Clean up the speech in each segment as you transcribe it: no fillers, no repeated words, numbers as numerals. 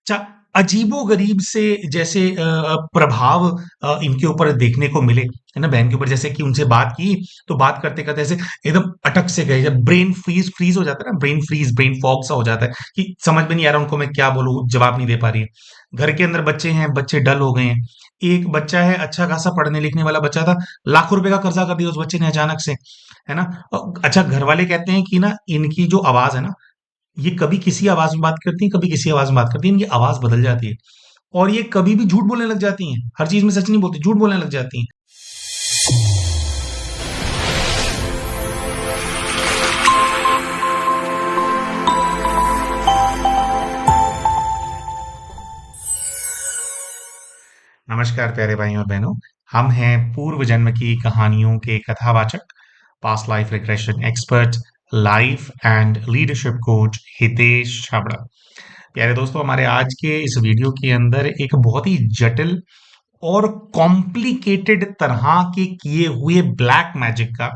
अजीबो-गरीब से जैसे प्रभाव इनके ऊपर देखने को मिले, है ना? बहन के ऊपर जैसे कि उनसे बात की, तो बात करते-करते ऐसे एकदम अटक से गए, जब ब्रेन फ्रीज़ हो जाता है ना, ब्रेन फॉग सा हो जाता है कि समझ में नहीं आ रहा उनको मैं क्या बोलूँ, जवाब नहीं दे पा रही है। घर के अंदर बच्चे हैं, बच्चे डल हो गए हैं। एक बच्चा है, अच्छा खासा पढ़ने-लिखने वाला बच्चा था, लाखों रुपए का कर्जा कर दिया उस बच्चे ने अचानक से, है ना? अच्छा घरवाले कहते हैं कि ना इनकी जो आवाज़ है ना, ये कभी किसी आवाज में बात करती हैं, कभी किसी आवाज में बात करती हैं, इनकी आवाज बदल जाती है और ये कभी भी झूठ बोलने लग जाती हैं, हर चीज में सच नहीं बोलती, झूठ बोलने लग जाती हैं। नमस्कार प्यारे भाइयों और बहनों, हम हैं पूर्व जन्म की कहानियों के कथावाचक, past life regression expert, life and leadership coach Hitesh Chhabra. प्यारे दोस्तों, हमारे आज के इस वीडियो के अंदर एक बहुत ही जटिल और कॉम्प्लिकेटेड तरह के किए हुए ब्लैक मैजिक का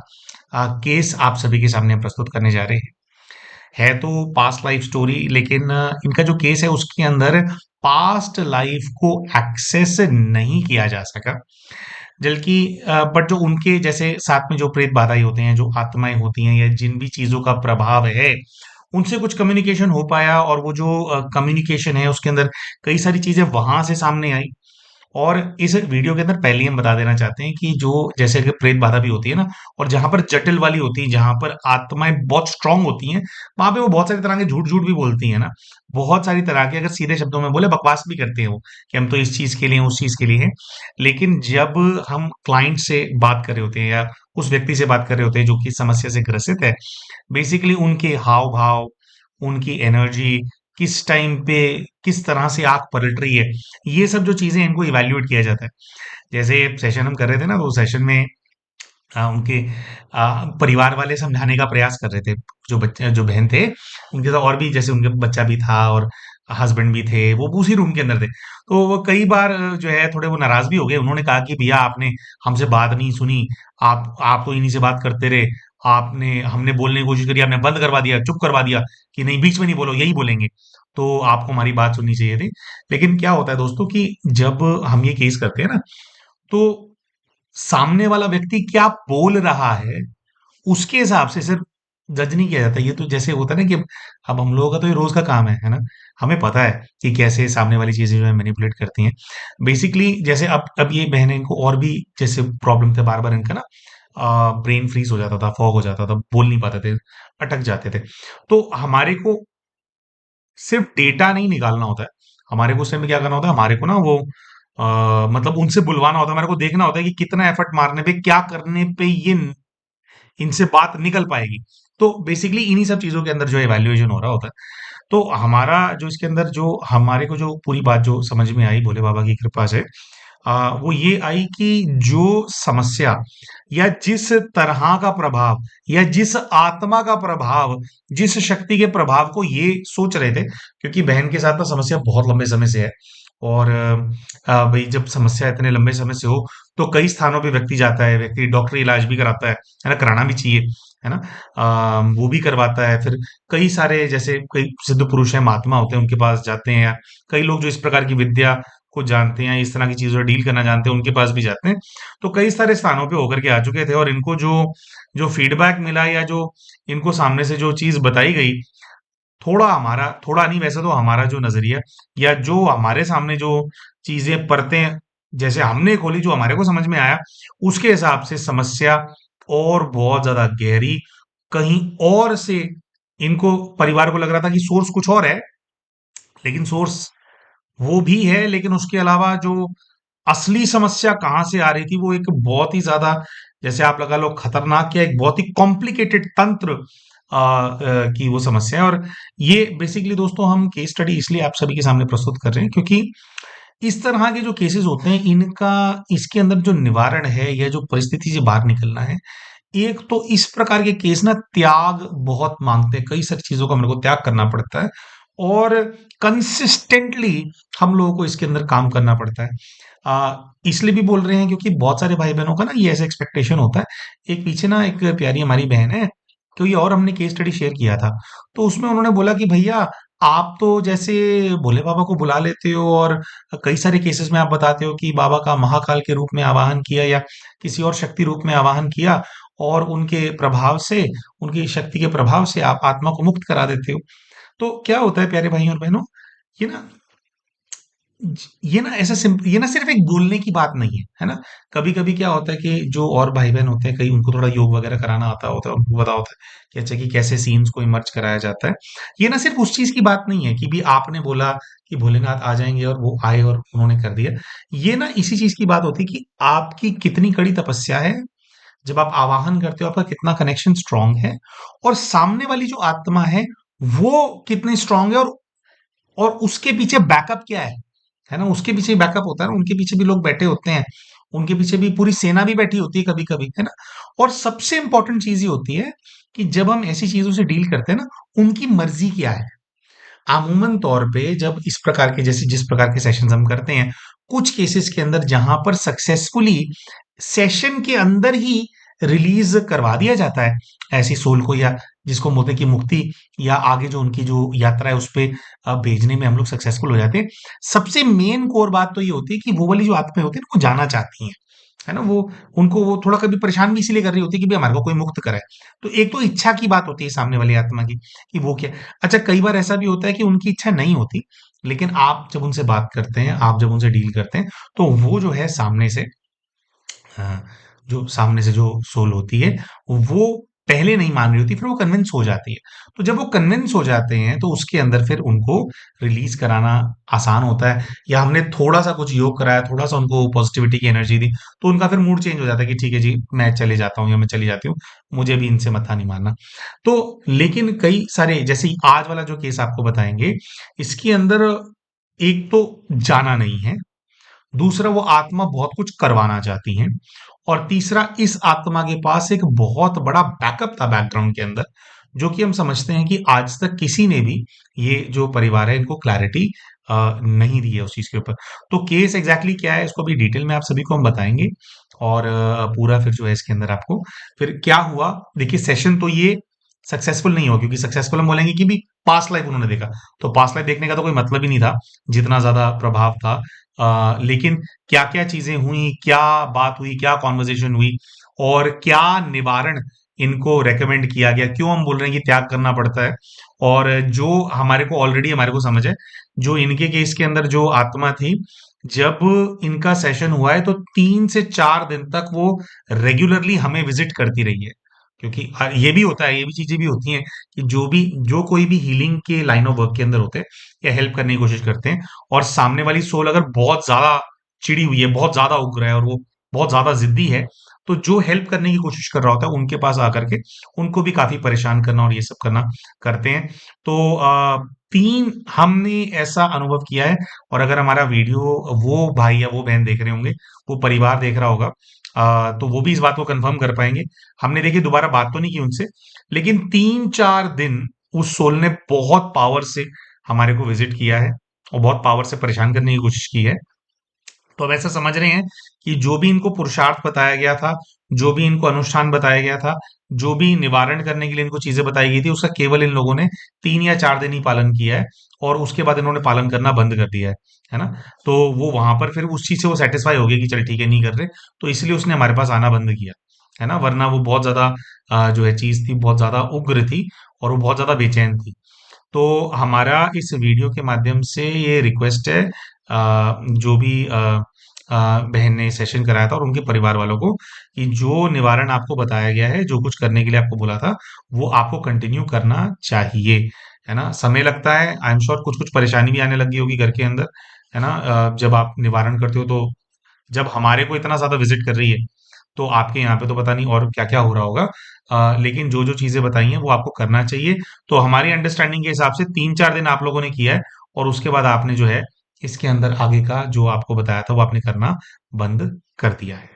केस आप सभी के सामने प्रस्तुत करने जा रहे हैं। है तो पास्ट लाइफ स्टोरी, लेकिन इनका जो केस है उसके अंदर पास्ट लाइफ को एक्सेस नहीं किया जा सका, जबकि बट जो उनके जैसे साथ में जो प्रेत बाधाई होते हैं, जो आत्माएं होती हैं या जिन भी चीजों का प्रभाव है, उनसे कुछ कम्युनिकेशन हो पाया और वो जो कम्युनिकेशन है उसके अंदर कई सारी चीजें वहां से सामने आई। और इस वीडियो के अंदर पहले ही हम बता देना चाहते हैं कि जो जैसे कि प्रेत बाधा भी होती है ना, और जहां पर जटिल वाली होती है, जहां पर आत्माएं बहुत स्ट्रांग होती हैं, वहां पे वो बहुत सारी तरह के झूठ झूठ भी बोलती हैं ना, बहुत सारी तरह के, अगर सीधे शब्दों में बोले बकवास भी करते हैं वो कि हम तो इस चीज के लिए हैं, उस चीज के लिए हैं। लेकिन जब हम क्लाइंट से बात कर रहे होते हैं या उस व्यक्ति से बात कर रहे होते हैं जो कि समस्या से ग्रसित है, बेसिकली उनके हाव भाव, उनकी एनर्जी, किस टाइम पे किस तरह से आंख पलट रही है, ये सब जो चीजें इनको इवैल्यूएट किया जाता है। जैसे सेशन हम कर रहे थे ना, तो सेशन में उनके परिवार वाले समझाने का प्रयास कर रहे थे, जो बच्चे जो बहन थे उनके साथ, और भी जैसे उनके बच्चा भी था और हस्बैंड भी थे, वो उसी रूम के अंदर थे। तो वो कई बार जो है थोड़े वो नाराज भी हो गए, उन्होंने कहा कि भैया आपने हमसे बात नहीं सुनी, आप तो इन्हीं से बात करते रहे, आपने हमने बोलने की कोशिश करी, आपने बंद करवा दिया, चुप करवा दिया कि नहीं बीच में नहीं बोलो, यही बोलेंगे। तो आपको हमारी बात सुननी चाहिए थी। लेकिन क्या होता है दोस्तों कि जब हम ये केस करते हैं ना, तो सामने वाला व्यक्ति क्या बोल रहा है, उसके हिसाब से सिर्फ जज नहीं किया जाता। ये तो जैसे होता है ना कि अब हम लोगों का तो ये रोज का काम है ना? हमें पता है कि कैसे सामने वाली चीज़ें जो है मैनिपुलेट करती हैं। बेसिकली जैसे अब ये बहनें को और भी जैसे प्रॉब्लम थे, बार-बार इनका ना ब्रेन फ्रीज़ हो जाता था, फॉग हो जाता था, बोल नहीं पाते थे, अटक जाते थे। तो हमारे को सिर्फ डेटा नहीं निकालना होता है, हमारे को उस टाइम में क्या करना होता है, हमारे को ना वो मतलब उनसे बुलवाना होता है, हमारे को देखना होता है कि कितना एफर्ट मारने पे, क्या करने पे ये इनसे बात निकल पाएगी। तो बेसिकली इन्हीं सब चीज़ों के अंदर जो है इवैल्यूएशन हो रहा होता है। तो हमारा जो इसके अंदर जो हमारे को जो पूरी बात जो समझ में आई भोले बाबा की कृपा से, वो ये आई कि जो समस्या या जिस तरह का प्रभाव या जिस आत्मा का प्रभाव, जिस शक्ति के प्रभाव को ये सोच रहे थे, क्योंकि बहन के साथ ना समस्या बहुत लंबे समय से है। और भाई जब समस्या इतने लंबे समय से हो, तो कई स्थानों पे व्यक्ति जाता है, व्यक्ति डॉक्टरी इलाज भी कराता है ना? कराना भी चाहिए, है ना? वो भी करवाता है, फिर कई सारे जैसे कई सिद्ध पुरुष हैं, महात्मा होते हैं, उनके पास जाते हैं, या कई लोग जो इस प्रकार की विद्या को जानते हैं, इस तरह की चीज़ों से डील करना जानते हैं, उनके पास भी जाते हैं। तो कई सारे स्थानों पे होकर के आ चुके थे, और इनको जो जो फीडबैक मिला या जो इनको सामने से जो चीज़ बताई गई, थोड़ा नहीं, वैसे तो हमारा जो नज़रिया या जो हमारे सामने जो चीज़ें परतें जैसे हमने खोली, जो हमारे को समझ में आया, उसके हिसाब से समस्या और बहुत ज़्यादा गहरी, कहीं और से इनको परिवार को लग रहा था कि सोर्स कुछ और है, लेकिन सोर्स वो भी है, लेकिन उसके अलावा जो असली समस्या कहाँ से आ रही थी, वो एक बहुत ही ज़्यादा, जैसे आप लगा लो खतरनाक, या एक बहुत ही कॉम्प्लिकेटेड तंत्र की वो समस्या है। और ये बेसिकली दोस्तों हम केस स्टडी इसलिए आप सभी के सामने प्रस्तुत कर रहे हैं, क्योंकि इस तरह के जो केसेस होते हैं, इनका इसके अंदर जो निवारण है या जो परिस्थिति से बाहर निकलना है, एक तो इस प्रकार के केस ना त्याग बहुत मांगते हैं, कई सारी चीज़ों का मेरे को त्याग करना पड़ता है, और कंसिस्टेंटली हम लोगों को इसके अंदर काम करना पड़ता है। इसलिए भी बोल रहे हैं क्योंकि बहुत सारे भाई-बहनों का ना ये ऐसा एक्सपेक्टेशन होता है। एक पीछे ना एक प्यारी हमारी बहन है, कोई और हमने केस स्टडी शेयर किया था, तो उसमें उन्होंने बोला कि भैया आप तो जैसे भोले बाबा को बुला लेते हो और कई सारे केसेस में आप बताते हो कि बाबा का महाकाल के रूप में आवाहन किया या किसी और शक्ति रूप में आवाहन किया, और उनके प्रभाव से, उनकी शक्ति के प्रभाव से आप आत्मा को मुक्त करा देते हो। तो क्या होता है प्यारे भाइयों और बहनों, ये ना ये ना सिर्फ एक बोलने की बात नहीं है ना। कभी कभी क्या होता है कि जो और भाई बहन होते हैं, कई उनको थोड़ा योग वगैरह कराना आता होता है, उनको पता होता है कि अच्छा कि कैसे सीन्स को इमर्ज कराया जाता है। ये ना सिर्फ उस चीज की बात नहीं है कि भी आपने बोला कि भोलेनाथ आ जाएंगे और वो आए और उन्होंने कर दिया। ये ना इसी चीज की बात होती है कि आपकी कितनी कड़ी तपस्या है, जब आप आवाहन करते हो आपका कितना कनेक्शन स्ट्रांग है, और सामने वाली जो आत्मा है वो कितनी स्ट्रांग है, और उसके पीछे बैकअप क्या है ना। उसके पीछे बैकअप होता है ना, उनके पीछे भी लोग बैठे होते हैं, उनके पीछे भी पूरी सेना भी बैठी होती है कभी कभी, है ना। और सबसे इंपॉर्टेंट चीज ये होती है कि जब हम ऐसी चीजों से डील करते हैं ना, उनकी मर्जी क्या है। अमूमन तौर पे जब इस प्रकार के, जैसे जिस प्रकार के सेशंस हम करते हैं, कुछ केसेस के अंदर जहां पर सक्सेसफुली सेशन के अंदर ही रिलीज करवा दिया जाता है ऐसी सोल को, या जिसको बोलते हैं कि मुक्ति, या आगे जो उनकी जो यात्रा है उस पे भेजने में हम लोग सक्सेसफुल हो जाते हैं। सबसे मेन कोर बात तो ये होती है कि वो वाली जो आत्माएं होती है ना, वो जाना चाहती हैं, है ना। वो उनको वो थोड़ा कभी परेशान भी इसीलिए कर रही होती है कि भी हमारे को कोई मुक्त करे। तो एक तो इच्छा की बात होती है सामने वाली आत्मा की कि वो क्या। अच्छा, कई बार ऐसा भी होता है कि उनकी इच्छा नहीं होती, लेकिन आप जब उनसे बात करते हैं, आप जब उनसे डील करते हैं, तो वो जो है सामने से, हाँ, जो सामने से जो सोल होती है, वो पहले नहीं मान रही होती, फिर वो कन्विंस हो जाती है। तो जब वो कन्विंस हो जाते हैं तो उसके अंदर फिर उनको रिलीज कराना आसान होता है। या हमने थोड़ा सा कुछ योग कराया, थोड़ा सा उनको पॉजिटिविटी की एनर्जी दी, तो उनका फिर मूड चेंज हो जाता है कि ठीक है जी, मैं चले जाता हूँ या मैं चली जाती हूँ, मुझे भी इनसे मत्था नहीं मारना। तो लेकिन कई सारे, जैसे आज वाला जो केस आपको बताएंगे, इसके अंदर एक तो जाना नहीं है, दूसरा वो आत्मा बहुत कुछ करवाना चाहती है, और तीसरा इस आत्मा के पास एक बहुत बड़ा बैकअप था बैकग्राउंड के अंदर, जो कि हम समझते हैं कि आज तक किसी ने भी, ये जो परिवार है, इनको क्लैरिटी नहीं दी है उस चीज के ऊपर। तो केस एग्जैक्टली क्या है, इसको भी डिटेल में आप सभी को हम बताएंगे, और पूरा फिर जो है इसके अंदर आपको फिर क्या हुआ। देखिए, सेशन तो ये सक्सेसफुल नहीं हुआ, क्योंकि सक्सेसफुल हम बोलेंगे कि भी पास्ट लाइफ उन्होंने देखा, तो पास्ट लाइफ देखने का तो कोई मतलब ही नहीं था, जितना ज्यादा प्रभाव था। लेकिन क्या क्या चीजें हुई, क्या बात हुई, क्या कॉन्वर्जेशन हुई, और क्या निवारण इनको रेकमेंड किया गया, क्यों हम बोल रहे हैं कि त्याग करना पड़ता है। और जो हमारे को ऑलरेडी हमारे को समझ है, जो इनके केस के अंदर जो आत्मा थी, जब इनका सेशन हुआ है तो 3 से 4 दिन तक वो रेगुलरली हमें विजिट करती रही है। क्योंकि ये भी होता है, ये भी चीजें भी होती हैं कि जो कोई भी हीलिंग के लाइन ऑफ वर्क के अंदर होते हैं या हेल्प करने की कोशिश करते हैं, और सामने वाली सोल अगर बहुत ज्यादा चिड़ी हुई है, बहुत ज्यादा उग्र है, और वो बहुत ज्यादा जिद्दी है, तो जो हेल्प करने की कोशिश कर रहा होता है उनके पास आकर के उनको भी काफी परेशान करना और ये सब करना करते हैं। तो 3 हमने ऐसा अनुभव किया है। और अगर हमारा वीडियो वो भाई या वो बहन देख रहे होंगे, वो परिवार देख रहा होगा, तो वो भी इस बात को कंफर्म कर पाएंगे। हमने देखिए दोबारा बात तो नहीं की उनसे, लेकिन 3-4 दिन उस सोल ने बहुत पावर से हमारे को विजिट किया है, और बहुत पावर से परेशान करने की कोशिश की है। तो अब ऐसा समझ रहे हैं कि जो भी इनको पुरुषार्थ बताया गया था, जो भी इनको अनुष्ठान बताया गया था, जो भी निवारण करने के लिए इनको चीजें बताई गई थी, उसका केवल इन लोगों ने 3 या 4 दिन ही पालन किया है, और उसके बाद इन्होंने पालन करना बंद कर दिया है ना। तो वो वहां पर फिर उस चीज से वो सेटिस्फाई हो गए कि चल ठीक है, नहीं कर रहे, तो इसलिए उसने हमारे पास आना बंद किया, है ना। वरना वो बहुत ज्यादा जो है चीज थी, बहुत ज्यादा उग्र थी, और वो बहुत ज्यादा बेचैन थी। तो हमारा इस वीडियो के माध्यम से ये रिक्वेस्ट है, जो भी बहन ने सेशन कराया था और उनके परिवार वालों को, कि जो निवारण आपको बताया गया है, जो कुछ करने के लिए आपको बोला था, वो आपको कंटिन्यू करना चाहिए, है ना। समय लगता है, आई एम श्योर कुछ कुछ परेशानी भी आने लगी होगी घर के अंदर, है ना। जब आप निवारण करते हो, तो जब हमारे को इतना ज्यादा विजिट कर रही है, तो आपके यहाँ पे तो पता नहीं और क्या क्या हो रहा होगा। लेकिन जो जो चीजें बताई हैं वो आपको करना चाहिए। तो हमारी अंडरस्टैंडिंग के हिसाब से 3-4 दिन आप लोगों ने किया है, और उसके बाद आपने जो है इसके अंदर आगे का जो आपको बताया था वो आपने करना बंद कर दिया है।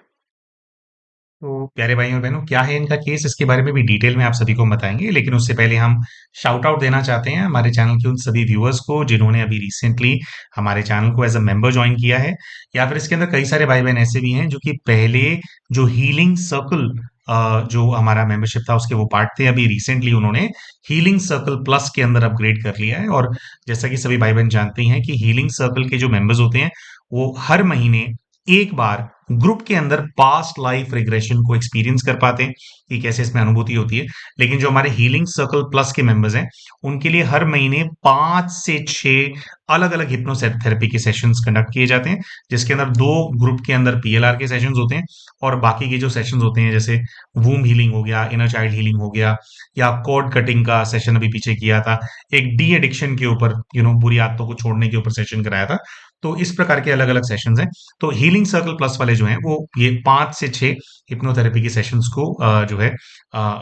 तो प्यारे भाई और बहनों, क्या है इनका केस, इसके बारे में भी डिटेल में आप सभी को हम बताएंगे, लेकिन उससे पहले हम शाउट आउट देना चाहते हैं हमारे चैनल के उन सभी व्यूअर्स को जिन्होंने अभी रिसेंटली हमारे चैनल को एज अ मेंबर ज्वाइन किया है, या फिर इसके अंदर कई सारे भाई बहन ऐसे भी हैं जो कि पहले जो हीलिंग सर्कल जो हमारा मेंबरशिप था उसके वो पार्ट थे। अभी रिसेंटली उन्होंने हीलिंग सर्कल प्लस के अंदर अपग्रेड कर लिया है। और जैसा कि सभी भाई बहन जानते हैं कि हीलिंग सर्कल के जो मेंबर्स होते हैं वो हर महीने एक बार ग्रुप के अंदर पास्ट लाइफ रिग्रेशन को एक्सपीरियंस कर पाते हैं कि कैसे इसमें अनुभूति होती है। लेकिन जो हमारे हीलिंग सर्कल प्लस के मेंबर्स हैं उनके लिए हर महीने 5 से 6 अलग अलग हिप्नोथेरेपी के सेशंस कंडक्ट किए जाते हैं, जिसके अंदर 2 ग्रुप के अंदर पीएलआर के सेशंस होते हैं और बाकी के जो सेशंस होते हैं जैसे वूम हीलिंग हो गया, इनर चाइल्ड हीलिंग हो गया, या कॉर्ड कटिंग का सेशन अभी पीछे किया था, एक डी एडिक्शन के ऊपर बुरी आदतों को छोड़ने के ऊपर सेशन कराया था। तो इस प्रकार के अलग अलग सेशंस हैं। तो हीलिंग सर्कल प्लस वाले जो हैं वो ये 5 से 6 हिप्नोथेरेपी के सेशंस को जो है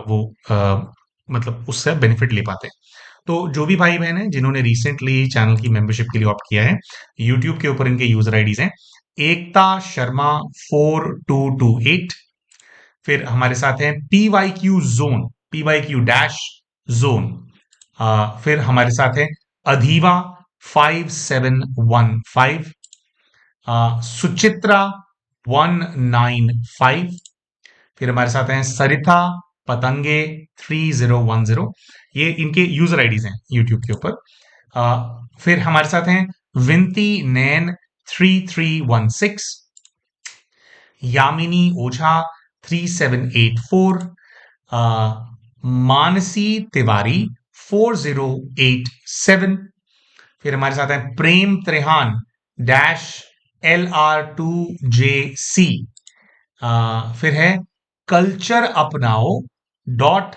वो मतलब उससे बेनिफिट ले पाते हैं। तो जो भी भाई बहन हैं जिन्होंने रिसेंटली चैनल की मेंबरशिप के लिए ऑप्ट किया है, यूट्यूब के ऊपर इनके यूजर आईडीज हैं एकता शर्मा 4228। फिर हमारे साथ हैं P Y Q dash zone. फिर हमारे साथ है अधीवा 5715। सुचित्रा 195। फिर हमारे साथ हैं सरिता पतंगे 3010। ये इनके यूजर आईडीज हैं यूट्यूब के ऊपर। फिर हमारे साथ हैं विनती नैन 3316, यामिनी ओझा 3784, मानसी तिवारी 4087। फिर हमारे साथ है प्रेम त्रेहान डैश LR2JC। फिर है कल्चर अपनाओ डॉट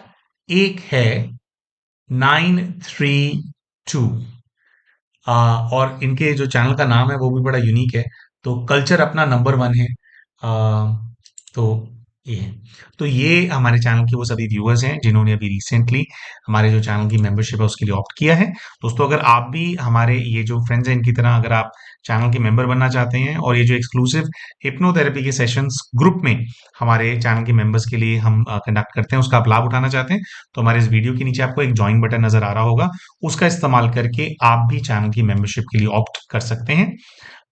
एक है 932। और इनके जो चैनल का नाम है वो भी बड़ा यूनिक है। तो कल्चर अपना नंबर 1 है। तो ये है। तो ये हमारे चैनल के वो सभी व्यूअर्स हैं जिन्होंने अभी रिसेंटली हमारे जो चैनल की मेंबरशिप है उसके लिए ऑप्ट किया है। दोस्तों, अगर आप भी हमारे ये जो फ्रेंड्स हैं इनकी तरह अगर आप चैनल के मेंबर बनना चाहते हैं और ये जो एक्सक्लूसिव हिप्नोथेरेपी के सेशंस ग्रुप में हमारे चैनल के मेंबर्स के लिए हम कंडक्ट करते हैं उसका आप लाभ उठाना चाहते हैं, तो हमारे इस वीडियो के नीचे आपको एक ज्वाइन बटन नजर आ रहा होगा, उसका इस्तेमाल करके आप भी चैनल की मेंबरशिप के लिए ऑप्ट कर सकते हैं।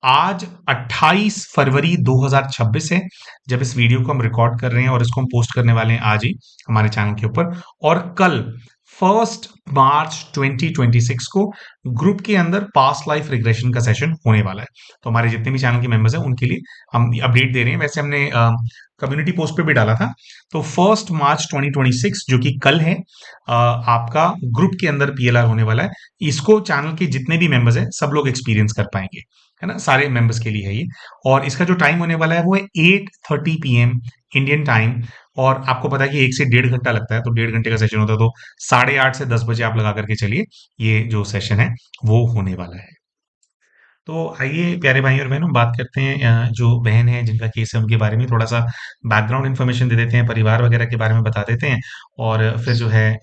आज 28 फरवरी 2026 है जब इस वीडियो को हम रिकॉर्ड कर रहे हैं और इसको हम पोस्ट करने वाले हैं आज ही हमारे चैनल के ऊपर। और कल 1 मार्च 2026 को ग्रुप के अंदर पास्ट लाइफ रिग्रेशन का सेशन होने वाला है। तो हमारे जितने भी चैनल के मेंबर्स हैं उनके लिए हम अपडेट दे रहे हैं। वैसे हमने कम्युनिटी पोस्ट पे भी डाला था। तो 1 मार्च 2026 जो कि कल है, आपका ग्रुप के अंदर पीएलआर होने वाला है। इसको चैनल के जितने भी मेंबर्स हैं सब लोग एक्सपीरियंस कर पाएंगे, है ना, सारे मेंबर्स के लिए है ये। और इसका जो टाइम होने वाला है वो है 8:30 PM इंडियन टाइम। और आपको पता है कि 1 से 1.5 घंटा लगता है, तो 1.5 घंटे का सेशन होता है। तो 8:30 से 10 बजे आप लगा करके चलिए, ये जो सेशन है वो होने वाला है। तो आइए प्यारे भाई और बहनों, बात करते हैं जो बहन है जिनका केस है उनके बारे में थोड़ा सा बैकग्राउंड इन्फॉर्मेशन दे देते हैं, परिवार वगैरह के बारे में बता देते हैं। और फिर जो है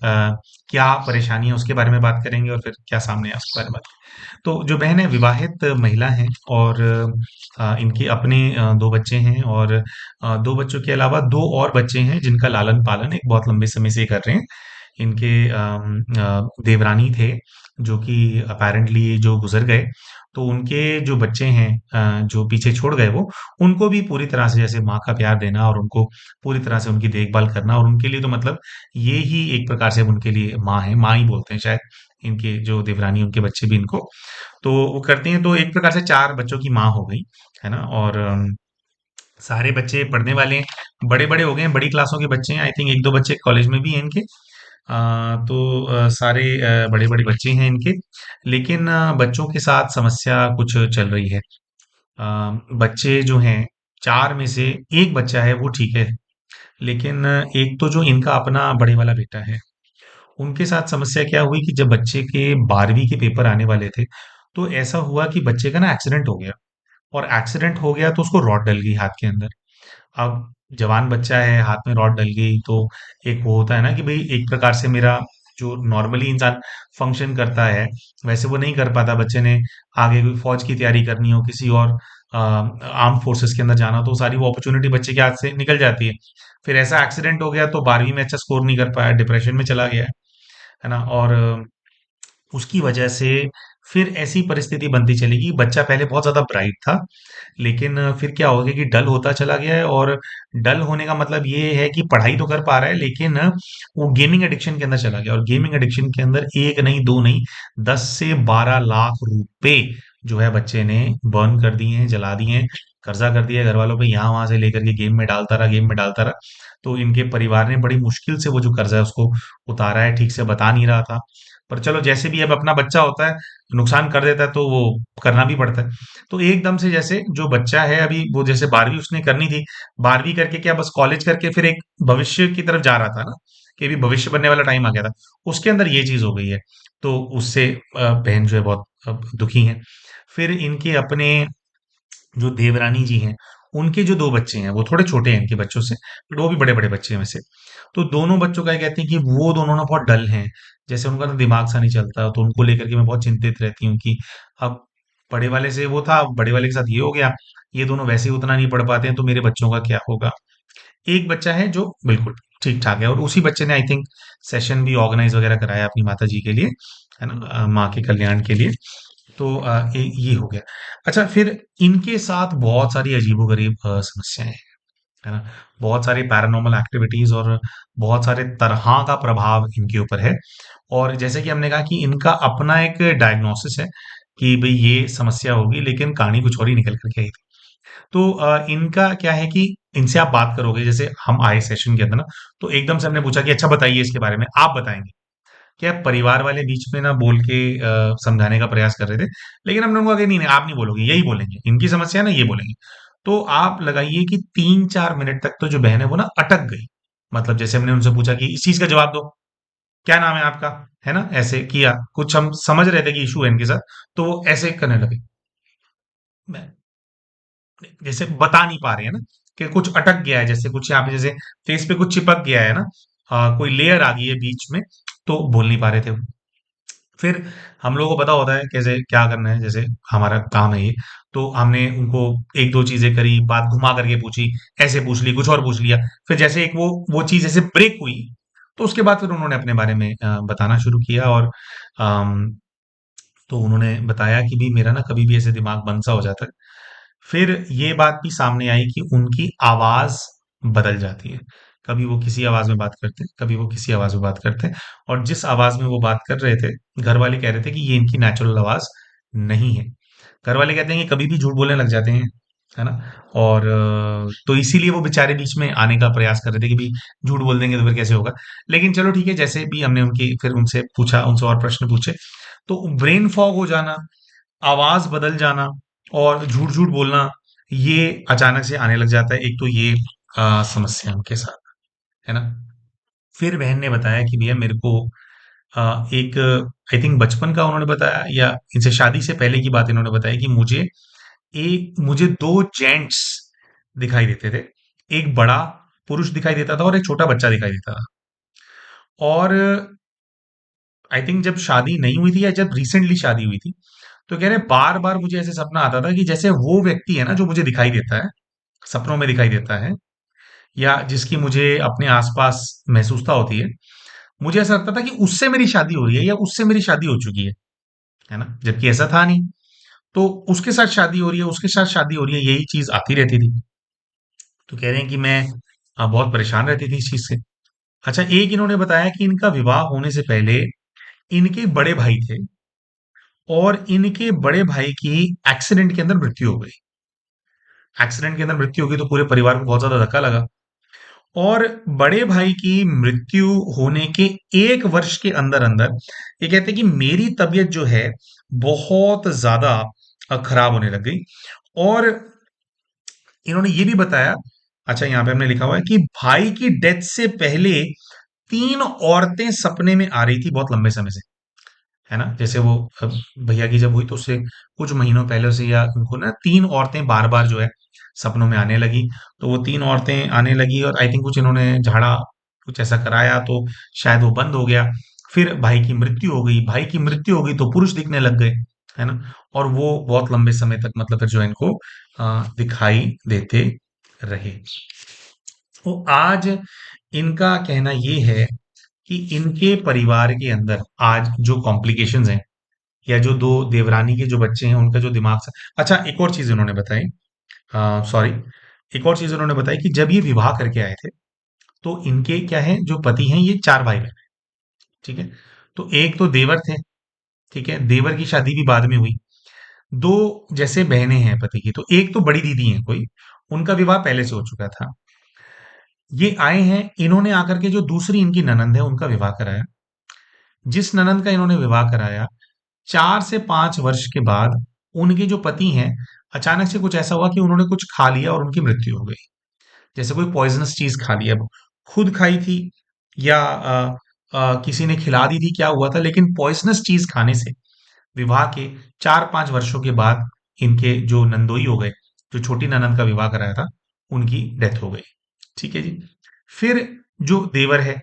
क्या परेशानी है उसके बारे में बात करेंगे और फिर क्या सामने है उसके बारे में बात करेंगे। तो जो बहन है विवाहित महिला है और इनके अपने 2 बच्चे हैं और 2 बच्चों के अलावा 2 और बच्चे हैं जिनका लालन पालन एक बहुत लंबे समय से कर रहे हैं। इनके देवरानी थे जो कि अपेरेंटली जो गुजर गए, तो उनके जो बच्चे हैं जो पीछे छोड़ गए वो, उनको भी पूरी तरह से जैसे माँ का प्यार देना और उनको पूरी तरह से उनकी देखभाल करना। और उनके लिए तो मतलब ये ही एक प्रकार से उनके लिए माँ है, माँ ही बोलते हैं शायद इनके जो देवरानी उनके बच्चे भी इनको तो वो करती हैं। तो एक प्रकार से 4 बच्चों की माँ हो गई, है ना। और सारे बच्चे पढ़ने वाले हैं, बड़े बड़े हो गए हैं, बड़ी क्लासों के बच्चे हैं। आई थिंक 1-2 बच्चे कॉलेज में भी हैं इनके। तो सारे बड़े बड़े बच्चे हैं इनके। लेकिन बच्चों के साथ समस्या कुछ चल रही है। बच्चे जो हैं 4 में से एक बच्चा है वो ठीक है, लेकिन एक तो जो इनका अपना बड़े वाला बेटा है, उनके साथ समस्या क्या हुई कि जब बच्चे के 12वीं के पेपर आने वाले थे, तो ऐसा हुआ कि बच्चे का ना एक्सीडेंट हो गया। और एक्सीडेंट हो गया तो उसको रॉड डल गई हाथ के अंदर। अब जवान बच्चा है, हाथ में रॉड डल गई, तो एक वो होता है ना कि भई एक प्रकार से मेरा जो नॉर्मली इंसान फंक्शन करता है, वैसे वो नहीं कर पाता। बच्चे ने आगे कोई फ़ौज की तैयारी करनी हो, किसी और आर्म्ड फोर्सेस के अंदर जाना हो, तो सारी वो अपॉर्च्युनिटी बच्चे के हाथ से निकल जाती है। फिर ऐसा एक्सीडेंट हो गया तो 12वीं में अच्छा स्कोर नहीं कर पाया, डिप्रेशन में चला गया है ना। और उसकी वजह से फिर ऐसी परिस्थिति बनती चलेगी, बच्चा पहले बहुत ज्यादा ब्राइट था, लेकिन फिर क्या हो गया कि डल होता चला गया है। और डल होने का मतलब ये है कि पढ़ाई तो कर पा रहा है, लेकिन वो गेमिंग एडिक्शन के अंदर चला गया। और गेमिंग एडिक्शन के अंदर एक नहीं, दो नहीं, 10 से 12 लाख रुपए जो है बच्चे ने बर्न कर दिए हैं, जला दिए हैं, कर्जा कर दिया है घर वालों पे, यहाँ वहां से लेकर के गेम में डालता रहा, गेम में डालता रहा। तो इनके परिवार ने बड़ी मुश्किल से वो जो कर्जा है उसको उतारा है, ठीक से बता नहीं रहा था। पर चलो, जैसे भी अब अपना बच्चा होता है, नुकसान कर देता है तो वो करना भी पड़ता है। तो एकदम से जैसे जो बच्चा है अभी, वो जैसे 12वीं उसने करनी थी, 12वीं करके क्या बस कॉलेज करके फिर एक भविष्य की तरफ जा रहा था ना, कि अभी भविष्य बनने वाला टाइम आ गया था, उसके अंदर ये चीज हो गई है। तो उससे बहन जो है बहुत दुखी है। फिर इनके अपने जो देवरानी जी हैं, उनके जो 2 बच्चे हैं वो थोड़े छोटे हैं इनके बच्चों से, बट वो भी बड़े बड़े बच्चे हैं वैसे। तो दोनों बच्चों का ये कहते हैं कि वो दोनों ना बहुत डल हैं, जैसे उनका ना दिमाग सा नहीं चलता। तो उनको लेकर के मैं बहुत चिंतित रहती हूँ कि अब बड़े वाले से वो था, बड़े वाले के साथ ये हो गया, ये दोनों वैसे ही उतना नहीं पढ़ पाते हैं, तो मेरे बच्चों का क्या होगा। एक बच्चा है जो बिल्कुल ठीक ठाक है, और उसी बच्चे ने आई थिंक सेशन भी ऑर्गेनाइज वगैरह कराया अपनी माता जी के लिए, है ना, माँ के कल्याण के लिए। तो ये हो गया। अच्छा, फिर इनके साथ बहुत सारी अजीबोगरीब समस्याएं हैं, है ना, बहुत सारी पैरानॉर्मल एक्टिविटीज और बहुत सारे तरह का प्रभाव इनके ऊपर है। और जैसे कि हमने कहा कि इनका अपना एक डायग्नोसिस है कि भाई ये समस्या होगी, लेकिन कहानी कुछ और ही निकल करके आई थी। तो इनका क्या है कि इनसे आप बात करोगे, जैसे हम आए सेशन के अंदर ना, तो एकदम से हमने पूछा कि अच्छा बताइए इसके बारे में, आप बताएंगे क्या। परिवार वाले बीच में ना बोल के समझाने का प्रयास कर रहे थे, लेकिन हमने उनको कहा कि नहीं नहीं, आप नहीं बोलोगे, यही बोलेंगे, इनकी समस्या है ना, ये बोलेंगे। तो आप लगाइए कि 3-4 मिनट तक तो जो बहन है वो ना अटक गई। मतलब जैसे हमने उनसे पूछा कि इस चीज का जवाब दो, क्या नाम है आपका, है ना, ऐसे किया कुछ, हम समझ रहे थे कि इशू है इनके साथ, तो वो ऐसे करने लगे, मैं जैसे बता नहीं पा रहे हैं ना, कि कुछ अटक गया है, जैसे कुछ यहाँ पे जैसे फेस पे कुछ चिपक गया है ना, कोई लेयर आ गई है बीच में, तो बोल नहीं पा रहे थे वो। फिर हम लोगों को पता होता है कैसे क्या करना है, जैसे हमारा काम है ये। तो हमने उनको एक दो चीजें करी, बात घुमा करके पूछी, ऐसे पूछ ली, कुछ और पूछ लिया। फिर जैसे एक वो चीज ऐसे ब्रेक हुई, तो उसके बाद फिर उन्होंने अपने बारे में बताना शुरू किया। और अम, तो उन्होंने बताया कि भी मेरा ना कभी भी ऐसे दिमाग बंद सा हो जाता है। फिर ये बात भी सामने आई कि उनकी आवाज बदल जाती है, कभी वो किसी आवाज में बात करते हैं, कभी वो किसी आवाज में बात करते हैं। और जिस आवाज में वो बात कर रहे थे, घर वाले कह रहे थे कि ये इनकी नेचुरल आवाज नहीं है। घर वाले कहते हैं कि कभी भी झूठ बोलने लग जाते हैं, है ना। और तो इसीलिए वो बेचारे बीच में आने का प्रयास कर रहे थे कि भी झूठ बोल देंगे तो फिर कैसे होगा। लेकिन चलो ठीक है, जैसे भी हमने उनकी फिर उनसे पूछा, उनसे और प्रश्न पूछे, तो ब्रेन फॉग हो जाना, आवाज बदल जाना और झूठ झूठ बोलना, ये अचानक से आने लग जाता है। एक तो ये समस्या उनके साथ, है ना। फिर बहन ने बताया कि भैया मेरे को एक, आई थिंक बचपन का उन्होंने बताया, या इनसे शादी से पहले की बात इन्होंने बताई कि मुझे 2 जेंट्स दिखाई देते थे। एक बड़ा पुरुष दिखाई देता था और एक छोटा बच्चा दिखाई देता था। और आई थिंक जब शादी नहीं हुई थी या जब रिसेंटली शादी हुई थी, तो कह रहे बार बार मुझे ऐसे सपना आता था कि जैसे वो व्यक्ति है ना जो मुझे दिखाई देता है, सपनों में दिखाई देता है, या जिसकी मुझे अपने आसपास महसूसता होती है, मुझे ऐसा लगता था कि उससे मेरी शादी हो रही है या उससे मेरी शादी हो चुकी है ना, जबकि ऐसा था नहीं। तो उसके साथ शादी हो रही है, उसके साथ शादी हो रही है, यही चीज आती रहती थी। तो कह रहे हैं कि मैं बहुत परेशान रहती थी इस चीज से। अच्छा, एक इन्होंने बताया कि इनका विवाह होने से पहले इनके बड़े भाई थे, और इनके बड़े भाई की एक्सीडेंट के अंदर मृत्यु हो गई। एक्सीडेंट के अंदर मृत्यु होगी तो पूरे परिवार को बहुत ज्यादा धक्का लगा। और बड़े भाई की मृत्यु होने के 1 वर्ष के अंदर अंदर ये कहते हैं कि मेरी तबीयत जो है बहुत ज्यादा खराब होने लग गई। और इन्होंने ये भी बताया, अच्छा यहाँ पे हमने लिखा हुआ है कि भाई की डेथ से पहले 3 औरतें सपने में आ रही थी बहुत लंबे समय से, है ना। जैसे वो भैया की जब हुई तो उससे कुछ महीनों पहले से, या उनको ना 3 औरतें बार बार जो है सपनों में आने लगी। तो वो 3 औरतें आने लगी, और आई थिंक कुछ इन्होंने झाड़ा कुछ ऐसा कराया तो शायद वो बंद हो गया। फिर भाई की मृत्यु हो गई, भाई की मृत्यु हो गई तो पुरुष दिखने लग गए, है ना। और वो बहुत लंबे समय तक मतलब फिर जो है इनको दिखाई देते रहे। तो आज इनका कहना ये है कि इनके परिवार के अंदर आज जो कॉम्प्लिकेशंस हैं, या जो दो देवरानी के जो बच्चे हैं उनका जो दिमाग से। अच्छा, एक और चीज इन्होंने बताई, सॉरी, एक और चीज उन्होंने बताई कि जब ये विवाह करके आए थे तो इनके क्या है, जो पति हैं ये चार भाई बहन, ठीक है। तो एक तो देवर थे, ठीक है, देवर की शादी भी बाद में हुई। दो जैसे बहनें हैं पति की, तो एक तो बड़ी दीदी है कोई, उनका विवाह पहले से हो चुका था। ये आए हैं, इन्होंने आकर के जो दूसरी इनकी ननंद है उनका विवाह कराया। जिस ननंद का इन्होंने विवाह कराया, 4 से 5 वर्ष के बाद उनके जो पति हैं, अचानक से कुछ ऐसा हुआ कि उन्होंने कुछ खा लिया और उनकी मृत्यु हो गई। जैसे कोई पॉइजनस चीज खा लिया, वो खुद खाई थी या किसी ने खिला दी थी, क्या हुआ था, लेकिन पॉइजनस चीज खाने से विवाह के 4-5 वर्षों के बाद इनके जो नंदोई हो गए, जो छोटी ननंद का विवाह कराया था, उनकी डेथ हो गई। ठीक है जी। फिर जो देवर है,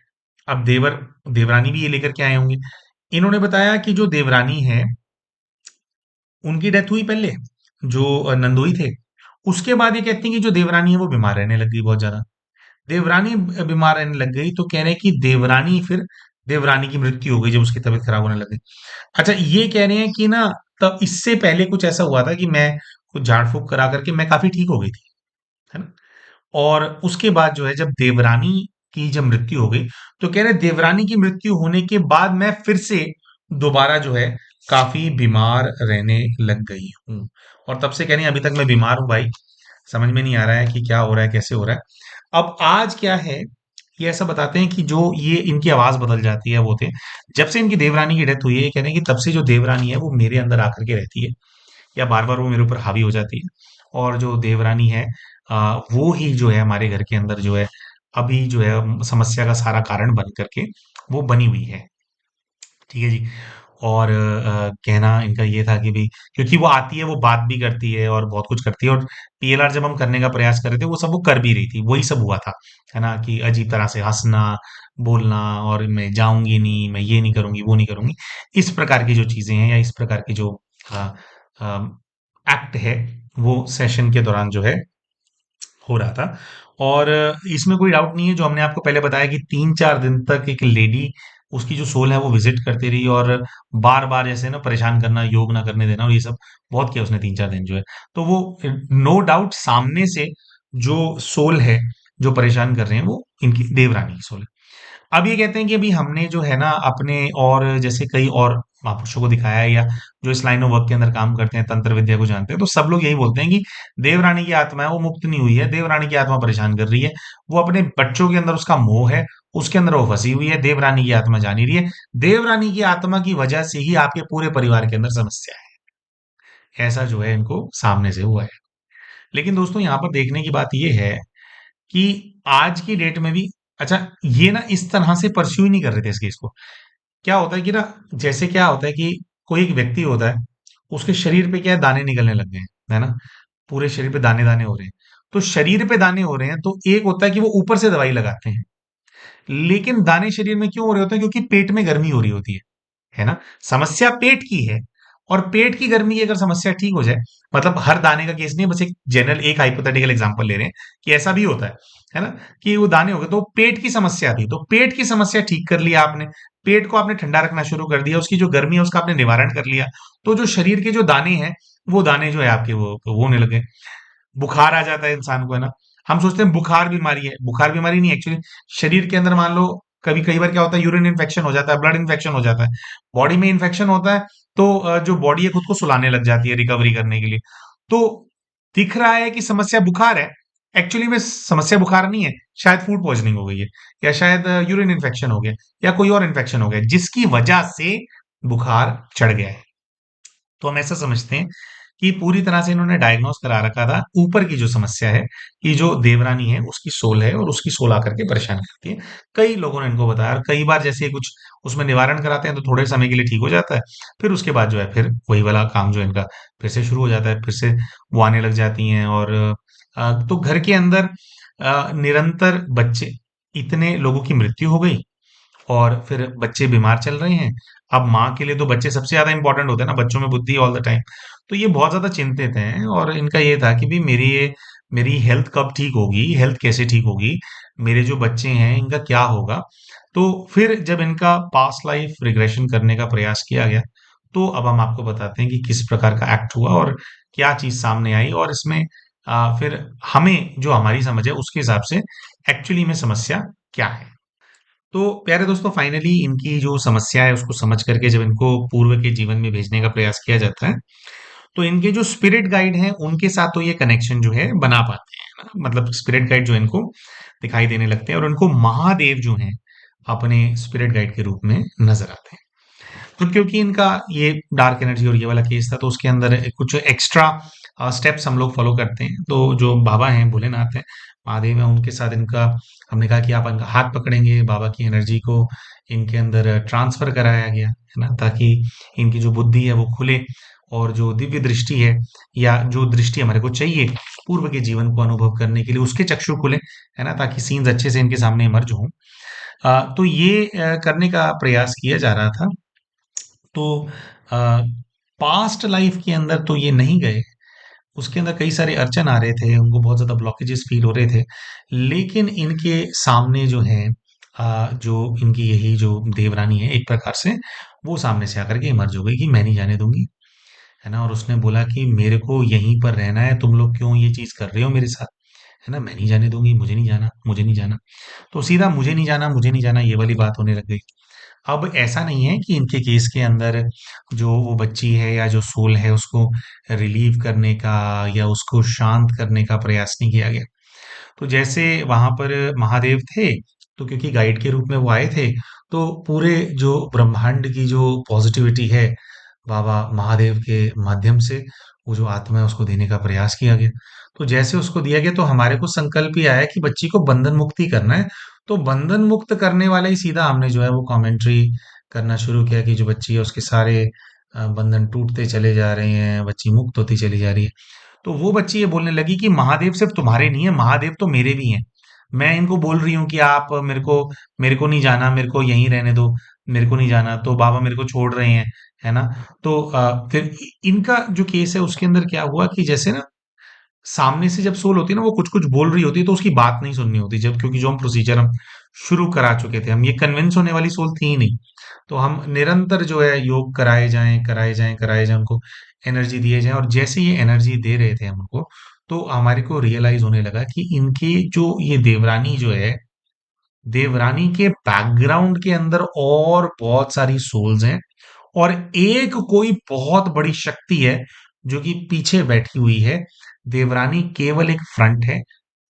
अब देवरानी भी ये लेकर के आए होंगे। इन्होंने बताया कि जो देवरानी है उनकी डेथ हुई पहले, जो नंदोई थे। उसके बाद ये कहती हैं कि जो देवरानी है वो बीमार रहने लग गई बहुत ज्यादा। देवरानी बीमार रहने लग गई तो कह रहे हैं कि देवरानी की मृत्यु हो गई जब उसकी तबीयत खराब होने लग गई। अच्छा, ये कह रहे हैं कि ना, तब इससे पहले कुछ ऐसा हुआ था कि मैं कुछ झाड़ फूक करा करके मैं काफी ठीक हो गई थी, है ना। और उसके बाद जो है, जब देवरानी की जब मृत्यु हो गई, तो कह रहे देवरानी की मृत्यु होने के बाद मैं फिर से दोबारा जो है काफी बीमार रहने लग गई हूँ। और तब से कह रही हैं अभी तक मैं बीमार हूँ भाई, समझ में नहीं आ रहा है कि क्या हो रहा है, कैसे हो रहा है। अब आज क्या है, ये ऐसा बताते हैं कि जो ये इनकी आवाज बदल जाती है वो थे, जब से इनकी देवरानी की डेथ हुई है, ये कह रहे हैं कि तब से जो देवरानी है वो मेरे अंदर आकर के रहती है, या बार बार वो मेरे ऊपर हावी हो जाती है। और जो देवरानी है, वो ही जो है हमारे घर के अंदर जो है अभी जो है समस्या का सारा कारण बन करके वो बनी हुई है। ठीक है जी। और कहना इनका ये था कि भाई, क्योंकि वो आती है, वो बात भी करती है और बहुत कुछ करती है, और पीएलआर जब हम करने का प्रयास कर रहे थे वो सब वो कर भी रही थी, वही सब हुआ था, है ना, कि अजीब तरह से हंसना, बोलना, और मैं जाऊंगी नहीं, मैं ये नहीं करूंगी, वो नहीं करूंगी, इस प्रकार की जो चीजें हैं या इस प्रकार की जो एक्ट है, वो सेशन के दौरान जो है हो रहा था। और इसमें कोई डाउट नहीं है, जो हमने आपको पहले बताया कि 3-4 दिन तक एक लेडी, उसकी जो सोल है वो विजिट करती रही, और बार बार जैसे ना परेशान करना, योग ना करने देना, और ये सब बहुत किया उसने 3-4 दिन जो है। तो वो नो डाउट सामने से जो सोल है जो परेशान कर रहे हैं वो इनकी देवरानी की सोल है। अब ये कहते हैं कि अभी हमने जो है ना अपने और जैसे कई और महापुरुषों को दिखाया है, या जो इस लाइन ऑफ वर्क के अंदर काम करते हैं, तंत्र विद्या को जानते हैं, तो सब लोग यही बोलते हैं कि देवरानी की आत्मा है वो मुक्त नहीं हुई है, देवरानी की आत्मा परेशान कर रही है, वो अपने बच्चों के अंदर उसका मोह है, उसके अंदर वो फंसी हुई है, देवरानी की आत्मा जा नहीं रही है, देवरानी की आत्मा की वजह से ही आपके पूरे परिवार के अंदर समस्या है, ऐसा जो है इनको सामने से हुआ है। लेकिन दोस्तों, यहाँ पर देखने की बात ये है कि आज की डेट में भी, अच्छा, ये ना इस तरह से परस्यू ही नहीं कर रहे थे इस केस को। क्या होता है कि ना, जैसे क्या होता है कि कोई एक व्यक्ति होता है, उसके शरीर पे क्या है, दाने निकलने लग गए हैं, है ना, पूरे शरीर पे दाने दाने हो रहे हैं। तो शरीर पे दाने हो रहे हैं, तो एक होता है कि वो ऊपर से दवाई लगाते हैं, लेकिन दाने शरीर में क्यों हो रहे होते हैं, क्योंकि पेट में गर्मी हो रही होती है ना। समस्या पेट की है, और पेट की गर्मी की अगर समस्या ठीक हो जाए, मतलब हर दाने का केस नहीं है, बस एक जनरल एक हाइपोथेटिकल एग्जांपल ले रहे हैं कि ऐसा भी होता है ना, कि वो दाने हो गए तो पेट की समस्या थी, तो पेट की समस्या ठीक कर लिया आपने, पेट को आपने ठंडा रखना शुरू कर दिया, उसकी जो गर्मी है उसका आपने निवारण कर लिया, तो जो शरीर के जो दाने हैं, वो दाने जो है आपके वो होने लगे। बुखार आ जाता है इंसान को, है ना, हम सोचते हैं बुखार बीमारी है, बुखार बीमारी नहीं, एक्चुअली शरीर के अंदर मान लो कभी कई बार क्या होता है, यूरिन इन्फेक्शन हो जाता है, ब्लड इन्फेक्शन हो जाता है, बॉडी में इन्फेक्शन होता है, तो जो बॉडी है खुद को सुलाने लग जाती है रिकवरी करने के लिए। तो दिख रहा है कि समस्या बुखार है, एक्चुअली में समस्या बुखार नहीं है, शायद फूड पॉइजनिंग हो गई है, या शायद यूरिन इन्फेक्शन हो गया, या कोई और इन्फेक्शन हो गया जिसकी वजह से बुखार चढ़ गया है। तो हम ऐसा समझते हैं कि पूरी तरह से इन्होंने डायग्नोस करा रखा था ऊपर की जो समस्या है, कि जो देवरानी है उसकी सोल है, और उसकी सोल आकर के परेशान करती है। कई लोगों ने इनको बताया, और कई बार जैसे कुछ उसमें निवारण कराते हैं तो थोड़े समय के लिए ठीक हो जाता है, फिर उसके बाद जो है फिर वही वाला काम जो है इनका फिर से शुरू हो जाता है, फिर से वो आने लग जाती हैं। और तो घर के अंदर निरंतर बच्चे, इतने लोगों की मृत्यु हो गई, और फिर बच्चे बीमार चल रहे हैं। अब माँ के लिए तो बच्चे सबसे ज्यादा इंपॉर्टेंट होते हैं ना, बच्चों में बुद्धि ऑल द टाइम। तो ये बहुत ज्यादा चिंतित हैं, और इनका ये था कि भी मेरी हेल्थ कब ठीक होगी, हेल्थ कैसे ठीक होगी, मेरे जो बच्चे हैं इनका क्या होगा। तो फिर जब इनका पास्ट लाइफ रिग्रेशन करने का प्रयास किया गया, तो अब हम आपको बताते हैं कि किस प्रकार का एक्ट हुआ और क्या चीज़ सामने आई और इसमें फिर हमें जो हमारी समझ है उसके हिसाब से एक्चुअली में समस्या क्या है। तो प्यारे दोस्तों फाइनली इनकी जो समस्या है उसको समझ करके जब इनको पूर्व के जीवन में भेजने का प्रयास किया जाता है तो इनके जो स्पिरिट गाइड हैं उनके साथ तो ये कनेक्शन जो है बना पाते हैं ना, मतलब स्पिरिट गाइड जो इनको दिखाई देने लगते हैं और उनको महादेव जो हैं अपने स्पिरिट गाइड के रूप में नजर आते हैं। तो क्योंकि इनका ये डार्क एनर्जी और ये वाला केस था तो उसके अंदर कुछ एक्स्ट्रा स्टेप्स हम लोग फॉलो करते हैं। तो जो बाबा हैं भोलेनाथ हैं महादेव हैं उनके साथ इनका हमने कहा कि आप इनका हाथ पकड़ेंगे बाबा की एनर्जी को इनके अंदर ट्रांसफर कराया गया है ना, ताकि इनकी जो बुद्धि है वो खुले और जो दिव्य दृष्टि है या जो दृष्टि हमारे को चाहिए पूर्व के जीवन को अनुभव करने के लिए उसके चक्षु खुले, है ना, ताकि सीन्स अच्छे से इनके सामने इमर्ज हों। तो ये करने का प्रयास किया जा रहा था। तो पास्ट लाइफ के अंदर तो ये नहीं गए, उसके अंदर कई सारे अड़चन आ रहे थे, उनको बहुत ज़्यादा ब्लॉकेजेस फील हो रहे थे। लेकिन इनके सामने जो है जो इनकी यही जो देवरानी है एक प्रकार से, वो सामने से आकर के इमर्ज हो गई कि मैं नहीं जाने दूँगी, है ना? और उसने बोला कि मेरे को यहीं पर रहना है, तुम लोग क्यों ये चीज़ कर रहे हो मेरे साथ? है ना? मैं नहीं जाने दूँगी, मुझे नहीं जाना, मुझे नहीं जाना। तो सीधा मुझे नहीं जाना ये वाली बात होने लग गई। अब ऐसा नहीं है कि इनके केस के अंदर जो वो बच्ची है या जो सोल है उसको रिलीव करने का या उसको शांत करने का प्रयास नहीं किया गया। तो जैसे वहां पर महादेव थे तो क्योंकि गाइड के रूप में वो आए थे तो पूरे जो ब्रह्मांड की जो पॉजिटिविटी है बाबा महादेव के माध्यम से वो जो आत्मा है उसको देने का प्रयास किया गया। तो जैसे उसको दिया गया तो हमारे को संकल्प ही आया कि बच्ची को बंधन मुक्ति करना है। तो बंधन मुक्त करने वाला ही सीधा हमने जो है वो कमेंट्री करना शुरू किया कि जो बच्ची है उसके सारे बंधन टूटते चले जा रहे हैं, बच्ची मुक्त होती चली जा रही है। तो वो बच्ची ये बोलने लगी कि महादेव सिर्फ तुम्हारे नहीं है, महादेव तो मेरे भी हैं। मैं इनको बोल रही हूँ कि आप मेरे को नहीं जाना, मेरे को यहीं रहने दो, मेरे को नहीं जाना, तो बाबा मेरे को छोड़ रहे हैं, है ना? तो फिर इनका जो केस है उसके अंदर क्या हुआ कि जैसे ना सामने से जब सोल होती है ना वो कुछ कुछ बोल रही होती है तो उसकी बात नहीं सुननी होती, जब क्योंकि जो हम प्रोसीजर हम शुरू करा चुके थे, हम ये कन्विंस होने वाली सोल थी ही नहीं। तो हम निरंतर जो है योग कराए जाएं कराए जाएं कराए जाएं उनको एनर्जी दिए जाएं और जैसे ये एनर्जी दे रहे थे हम उनको तो हमारे को रियलाइज होने लगा कि इनकी जो ये देवरानी जो है देवरानी के बैकग्राउंड के अंदर और बहुत सारी सोल्स हैं और एक कोई बहुत बड़ी शक्ति है जो कि पीछे बैठी हुई है। देवरानी केवल एक फ्रंट है,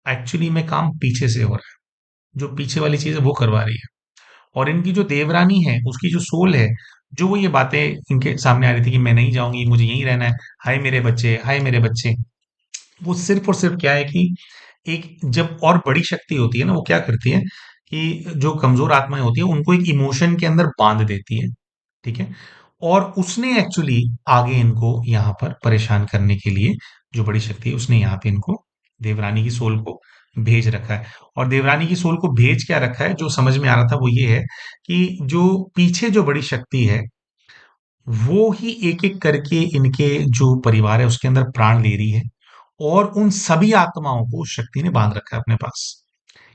एक्चुअली में काम पीछे से हो रहा है, जो पीछे वाली चीज है वो करवा रही है। और इनकी जो देवरानी है उसकी जो सोल है जो वो ये बातें इनके सामने आ रही थी कि मैं नहीं जाऊंगी मुझे यहीं रहना है, हाय मेरे बच्चे हाय मेरे बच्चे, वो सिर्फ और सिर्फ क्या है कि एक जब और बड़ी शक्ति होती है ना वो क्या करती है कि जो कमजोर आत्माएं होती है उनको एक इमोशन के अंदर बांध देती है, ठीक है? और उसने एक्चुअली आगे इनको यहाँ पर परेशान करने के लिए जो बड़ी शक्ति है उसने यहाँ पे इनको देवरानी की सोल को भेज रखा है। और देवरानी की सोल को भेज क्या रखा है जो समझ में आ रहा था वो ये है कि जो पीछे जो बड़ी शक्ति है वो ही एक एक करके इनके जो परिवार है उसके अंदर प्राण ले रही है और उन सभी आत्माओं को उस शक्ति ने बांध रखा है अपने पास।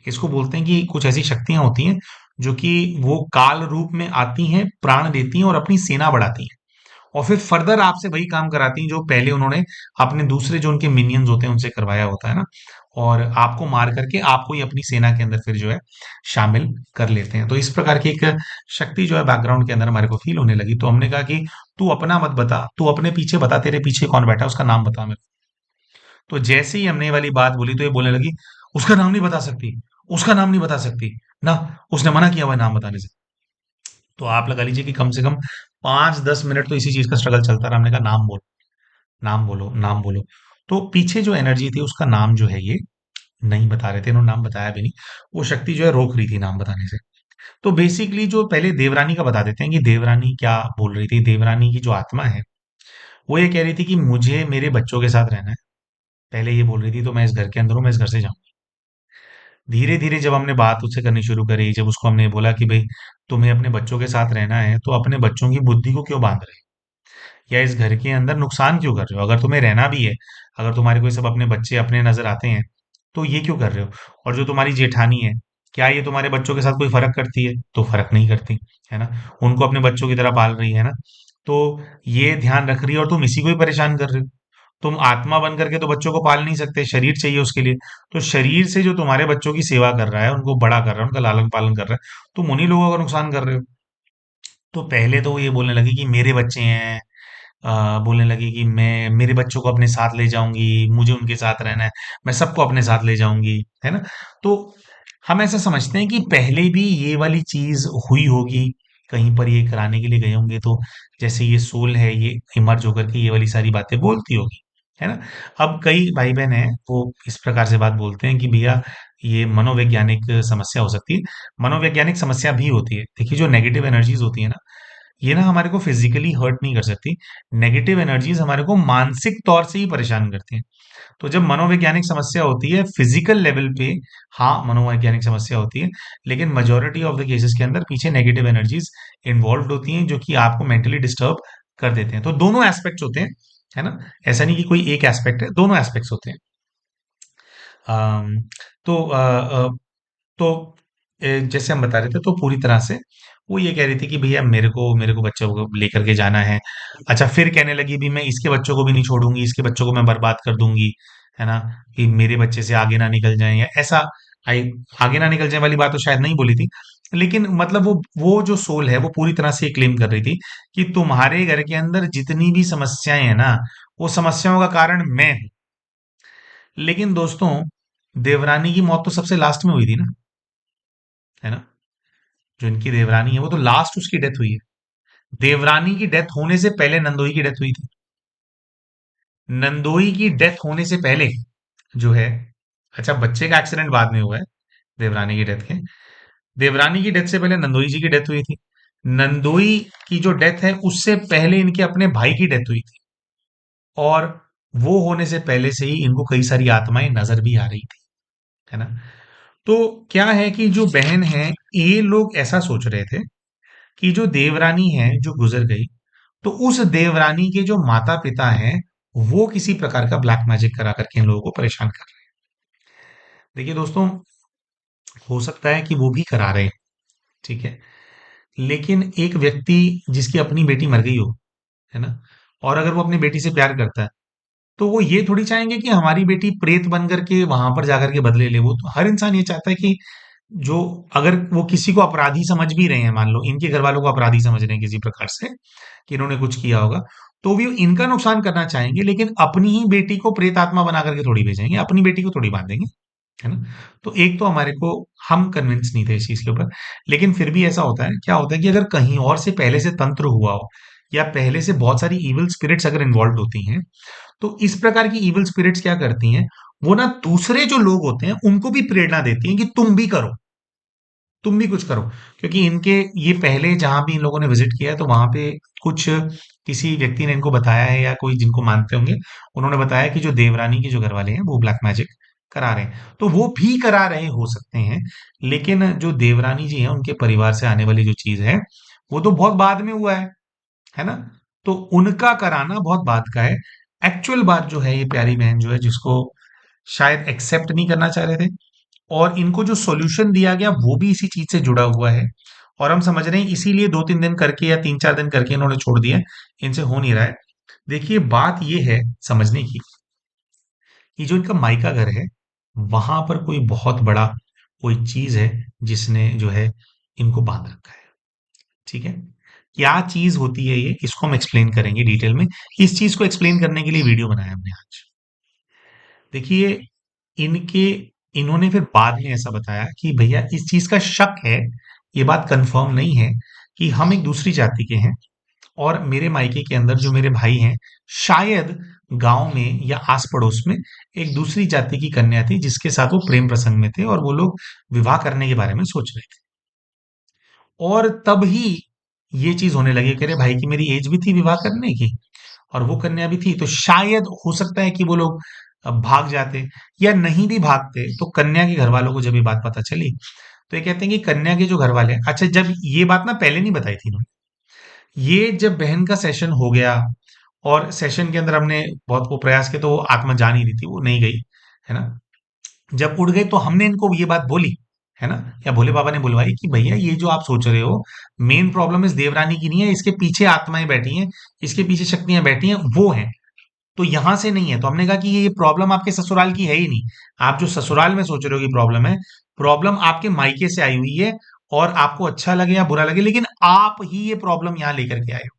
इसको बोलते हैं कि कुछ ऐसी शक्तियां होती हैं जो कि वो काल रूप में आती हैं, प्राण देती हैं और अपनी सेना बढ़ाती हैं और फिर फर्दर आपसे वही काम कराती हैं जो पहले उन्होंने अपने दूसरे जो उनके मिनियंस होते हैं उनसे करवाया होता है ना, और आपको मार करके आपको ही अपनी सेना के अंदर फिर जो है शामिल कर लेते हैं। तो इस प्रकार की एक शक्ति जो है बैकग्राउंड के अंदर हमारे को फील होने लगी। तो हमने कहा कि तू अपना मत बता, तू अपने पीछे बता, तेरे पीछे कौन बैठा है उसका नाम बता मेरे को। तो जैसे ही हमने ये वाली बात बोली तो ये बोलने लगी उसका नाम नहीं बता सकती, उसका नाम नहीं बता सकती ना, उसने मना किया हुआ है नाम बताने से। तो आप लगा लीजिए कि कम से कम 5-10 मिनट तो इसी चीज का स्ट्रगल चलता रहा। हमने कहा नाम बोलो नाम बोलो नाम बोलो। तो पीछे जो एनर्जी थी उसका नाम जो है ये नहीं बता रहे थे, इन्होंने नाम बताया भी नहीं। वो शक्ति जो है रोक रही थी नाम बताने से। तो बेसिकली जो पहले देवरानी का बता देते हैं कि देवरानी क्या बोल रही थी। देवरानी की जो आत्मा है वो ये कह रही थी कि मुझे मेरे बच्चों के साथ रहना है। पहले ये बोल रही थी तो मैं इस घर के अंदर हूँ, मैं इस घर से जाऊँ। धीरे धीरे जब हमने बात उससे करनी शुरू करी, जब उसको हमने बोला कि भाई तुम्हें अपने बच्चों के साथ रहना है तो अपने बच्चों की बुद्धि को क्यों बांध रहे हो या इस घर के अंदर नुकसान क्यों कर रहे हो? अगर तुम्हें रहना भी है, अगर तुम्हारे कोई सब अपने बच्चे अपने नजर आते हैं तो ये क्यों कर रहे हो? और जो तुम्हारी जेठानी है क्या ये तुम्हारे बच्चों के साथ कोई फर्क करती है? तो फर्क नहीं करती, है ना? उनको अपने बच्चों की तरह पाल रही है ना। तो ये ध्यान रख रही है और तुम इसी को ही परेशान कर रहे हो। तुम आत्मा बन करके तो बच्चों को पाल नहीं सकते, शरीर चाहिए उसके लिए। तो शरीर से जो तुम्हारे बच्चों की सेवा कर रहा है, उनको बड़ा कर रहा है, उनका लालन पालन कर रहा है, तुम उन्हीं लोगों का नुकसान कर रहे हो। तो पहले तो वो ये बोलने लगी कि मेरे बच्चे हैं, बोलने लगी कि मैं मेरे बच्चों को अपने साथ ले जाऊंगी, मुझे उनके साथ रहना है, मैं सबको अपने साथ ले जाऊंगी, है ना। तो हम ऐसा समझते हैं कि पहले भी ये वाली चीज हुई होगी, कहीं पर ये कराने के लिए गए होंगे, तो जैसे ये सोल है, ये इमर्ज होकर के ये वाली सारी बातें बोलती होगी, है ना। अब कई भाई बहन हैं वो इस प्रकार से बात बोलते हैं कि भैया ये मनोवैज्ञानिक समस्या हो सकती है। मनोवैज्ञानिक समस्या भी होती है। देखिए, जो नेगेटिव एनर्जीज होती है ना, ये ना हमारे को फिजिकली हर्ट नहीं कर सकती। नेगेटिव एनर्जीज हमारे को मानसिक तौर से ही परेशान करती हैं। तो जब मनोवैज्ञानिक समस्या होती है फिजिकल लेवल पे, हाँ मनोवैज्ञानिक समस्या होती है, लेकिन मेजोरिटी ऑफ द केसेस के अंदर पीछे नेगेटिव एनर्जीज इन्वॉल्व होती हैं, जो कि आपको मेंटली डिस्टर्ब कर देते हैं। तो दोनों एस्पेक्ट्स होते हैं, है ना। ऐसा नहीं कि कोई एक एस्पेक्ट है, दोनों एस्पेक्ट्स होते हैं। अम, तो तो जैसे हम बता रहे थे, तो पूरी तरह से वो ये कह रही थी कि भैया मेरे को बच्चों को लेकर के जाना है। अच्छा, फिर कहने लगी भी मैं इसके बच्चों को भी नहीं छोड़ूंगी, इसके बच्चों को मैं बर्बाद कर दूंगी, है ना, कि मेरे बच्चे से आगे ना निकल जाएं या ऐसा। आई आगे ना निकल जाए वाली बात तो शायद नहीं बोली थी, लेकिन मतलब वो जो सोल है वो पूरी तरह से क्लेम कर रही थी कि तुम्हारे घर के अंदर जितनी भी समस्याएं हैं ना, वो समस्याओं का कारण मैं हूं। लेकिन दोस्तों, देवरानी की मौत तो सबसे लास्ट में हुई थी ना, है ना। जो इनकी देवरानी है वो तो लास्ट उसकी डेथ हुई है। देवरानी की डेथ होने से पहले नंदोई की डेथ हुई थी। नंदोई की डेथ होने से पहले जो है, अच्छा बच्चे का एक्सीडेंट बाद में हुआ है देवरानी की डेथ के। देवरानी की डेथ से पहले नंदोई जी की डेथ हुई थी। नंदोई की जो डेथ है उससे पहले इनके अपने भाई की डेथ हुई थी। और वो होने से पहले से ही इनको कई सारी आत्माएं नजर भी आ रही थी, है ना। तो क्या है कि जो बहन है, ये लोग ऐसा सोच रहे थे कि जो देवरानी है जो गुजर गई, तो उस देवरानी के जो माता पिता हैं, वो किसी प्रकार का ब्लैक मैजिक करा करके इन लोगों को परेशान कर रहे हैं। देखिए दोस्तों, हो सकता है कि वो भी करा रहे हैं, ठीक है, लेकिन एक व्यक्ति जिसकी अपनी बेटी मर गई हो, है ना, और अगर वो अपनी बेटी से प्यार करता है, तो वो ये थोड़ी चाहेंगे कि हमारी बेटी प्रेत बन करके वहां पर जाकर के बदले ले। वो तो हर इंसान ये चाहता है कि जो, अगर वो किसी को अपराधी समझ भी रहे हैं, मान लो इनके घर वालों को अपराधी समझ रहे हैं किसी प्रकार से कि इन्होंने कुछ किया होगा, तो भी इनका नुकसान करना चाहेंगे, लेकिन अपनी ही बेटी को प्रेत आत्मा बना करके थोड़ी भेजेंगे, अपनी बेटी को थोड़ी बांधेंगे, है ना। तो एक तो हमारे को, हम कन्विंस नहीं थे इस चीज के ऊपर। लेकिन फिर भी ऐसा होता है, क्या होता है कि अगर कहीं और से पहले से तंत्र हुआ हो, या पहले से बहुत सारी इविल स्पिरिट्स अगर इन्वॉल्व होती हैं, तो इस प्रकार की इविल स्पिरिट्स क्या करती हैं, वो ना दूसरे जो लोग होते हैं उनको भी प्रेरणा देती हैं कि तुम भी करो, तुम भी कुछ करो। क्योंकि इनके, ये पहले जहां भी इन लोगों ने विजिट किया है, तो वहां पे कुछ किसी व्यक्ति ने इनको बताया है, या कोई जिनको मानते होंगे, उन्होंने बताया कि जो देवरानी के जो घर वाले हैं वो ब्लैक मैजिक करा रहे हैं। तो वो भी करा रहे हो सकते हैं, लेकिन जो देवरानी जी हैं उनके परिवार से आने वाली जो चीज है, वो तो बहुत बाद में हुआ है ना। तो उनका कराना बहुत बाद का है। एक्चुअल बात जो है, ये प्यारी बहन जो है, जिसको शायद एक्सेप्ट नहीं करना चाह रहे थे, और इनको जो सॉल्यूशन दिया गया वो भी इसी चीज से जुड़ा हुआ है। और हम समझ रहे हैं इसीलिए 2-3 दिन करके या 3-4 दिन करके इन्होंने छोड़ दिया है, इनसे हो नहीं रहा है। देखिए, बात ये है समझने की कि जो इनका मायका घर है, वहां पर कोई बहुत बड़ा कोई चीज है जिसने जो है इनको बांध रखा है, ठीक है। क्या चीज होती है ये, इसको हम एक्सप्लेन करेंगे डिटेल में। इस चीज को एक्सप्लेन करने के लिए वीडियो बनाया हमने आज। देखिए, इनके इन्होंने फिर बाद में ऐसा बताया कि भैया इस चीज का शक है, ये बात कंफर्म नहीं है, कि हम एक दूसरी जाति के हैं, और मेरे मायके के अंदर जो मेरे भाई हैं, शायद गांव में या आस पड़ोस में एक दूसरी जाति की कन्या थी जिसके साथ वो प्रेम प्रसंग में थे, और वो लोग विवाह करने के बारे में सोच रहे थे। और तब ही ये चीज होने लगी कि अरे भाई की मेरी एज भी थी विवाह करने की, और वो कन्या भी थी, तो शायद हो सकता है कि वो लोग भाग जाते, या नहीं भी भागते तो कन्या के घर वालों को जब ये बात पता चली, तो ये कहते हैं कि कन्या के जो घर वाले हैं, अच्छा जब ये बात ना पहले नहीं बताई थी इन्होंने, ये जब बहन का सेशन हो गया, और सेशन के अंदर हमने बहुत वो प्रयास किया, तो वो आत्मा जा नहीं रही थी, वो नहीं गई, है ना। जब उड़ गई तो हमने इनको ये बात बोली, है ना? या भोले बाबा ने बुलवाई कि भैया ये जो आप सोच रहे हो, मेन प्रॉब्लम इस देवरानी की नहीं है, इसके पीछे आत्माएं बैठी हैं, इसके पीछे शक्तियां बैठी हैं, वो हैं। तो यहां से नहीं है। तो हमने कहा कि ये प्रॉब्लम आपके ससुराल की है ही नहीं। आप जो ससुराल में सोच रहे हो कि प्रॉब्लम है, प्रॉब्लम आपके मायके से आई हुई है। और आपको अच्छा लगे या बुरा लगे, लेकिन आप ही ये प्रॉब्लम यहां लेकर के आए हो।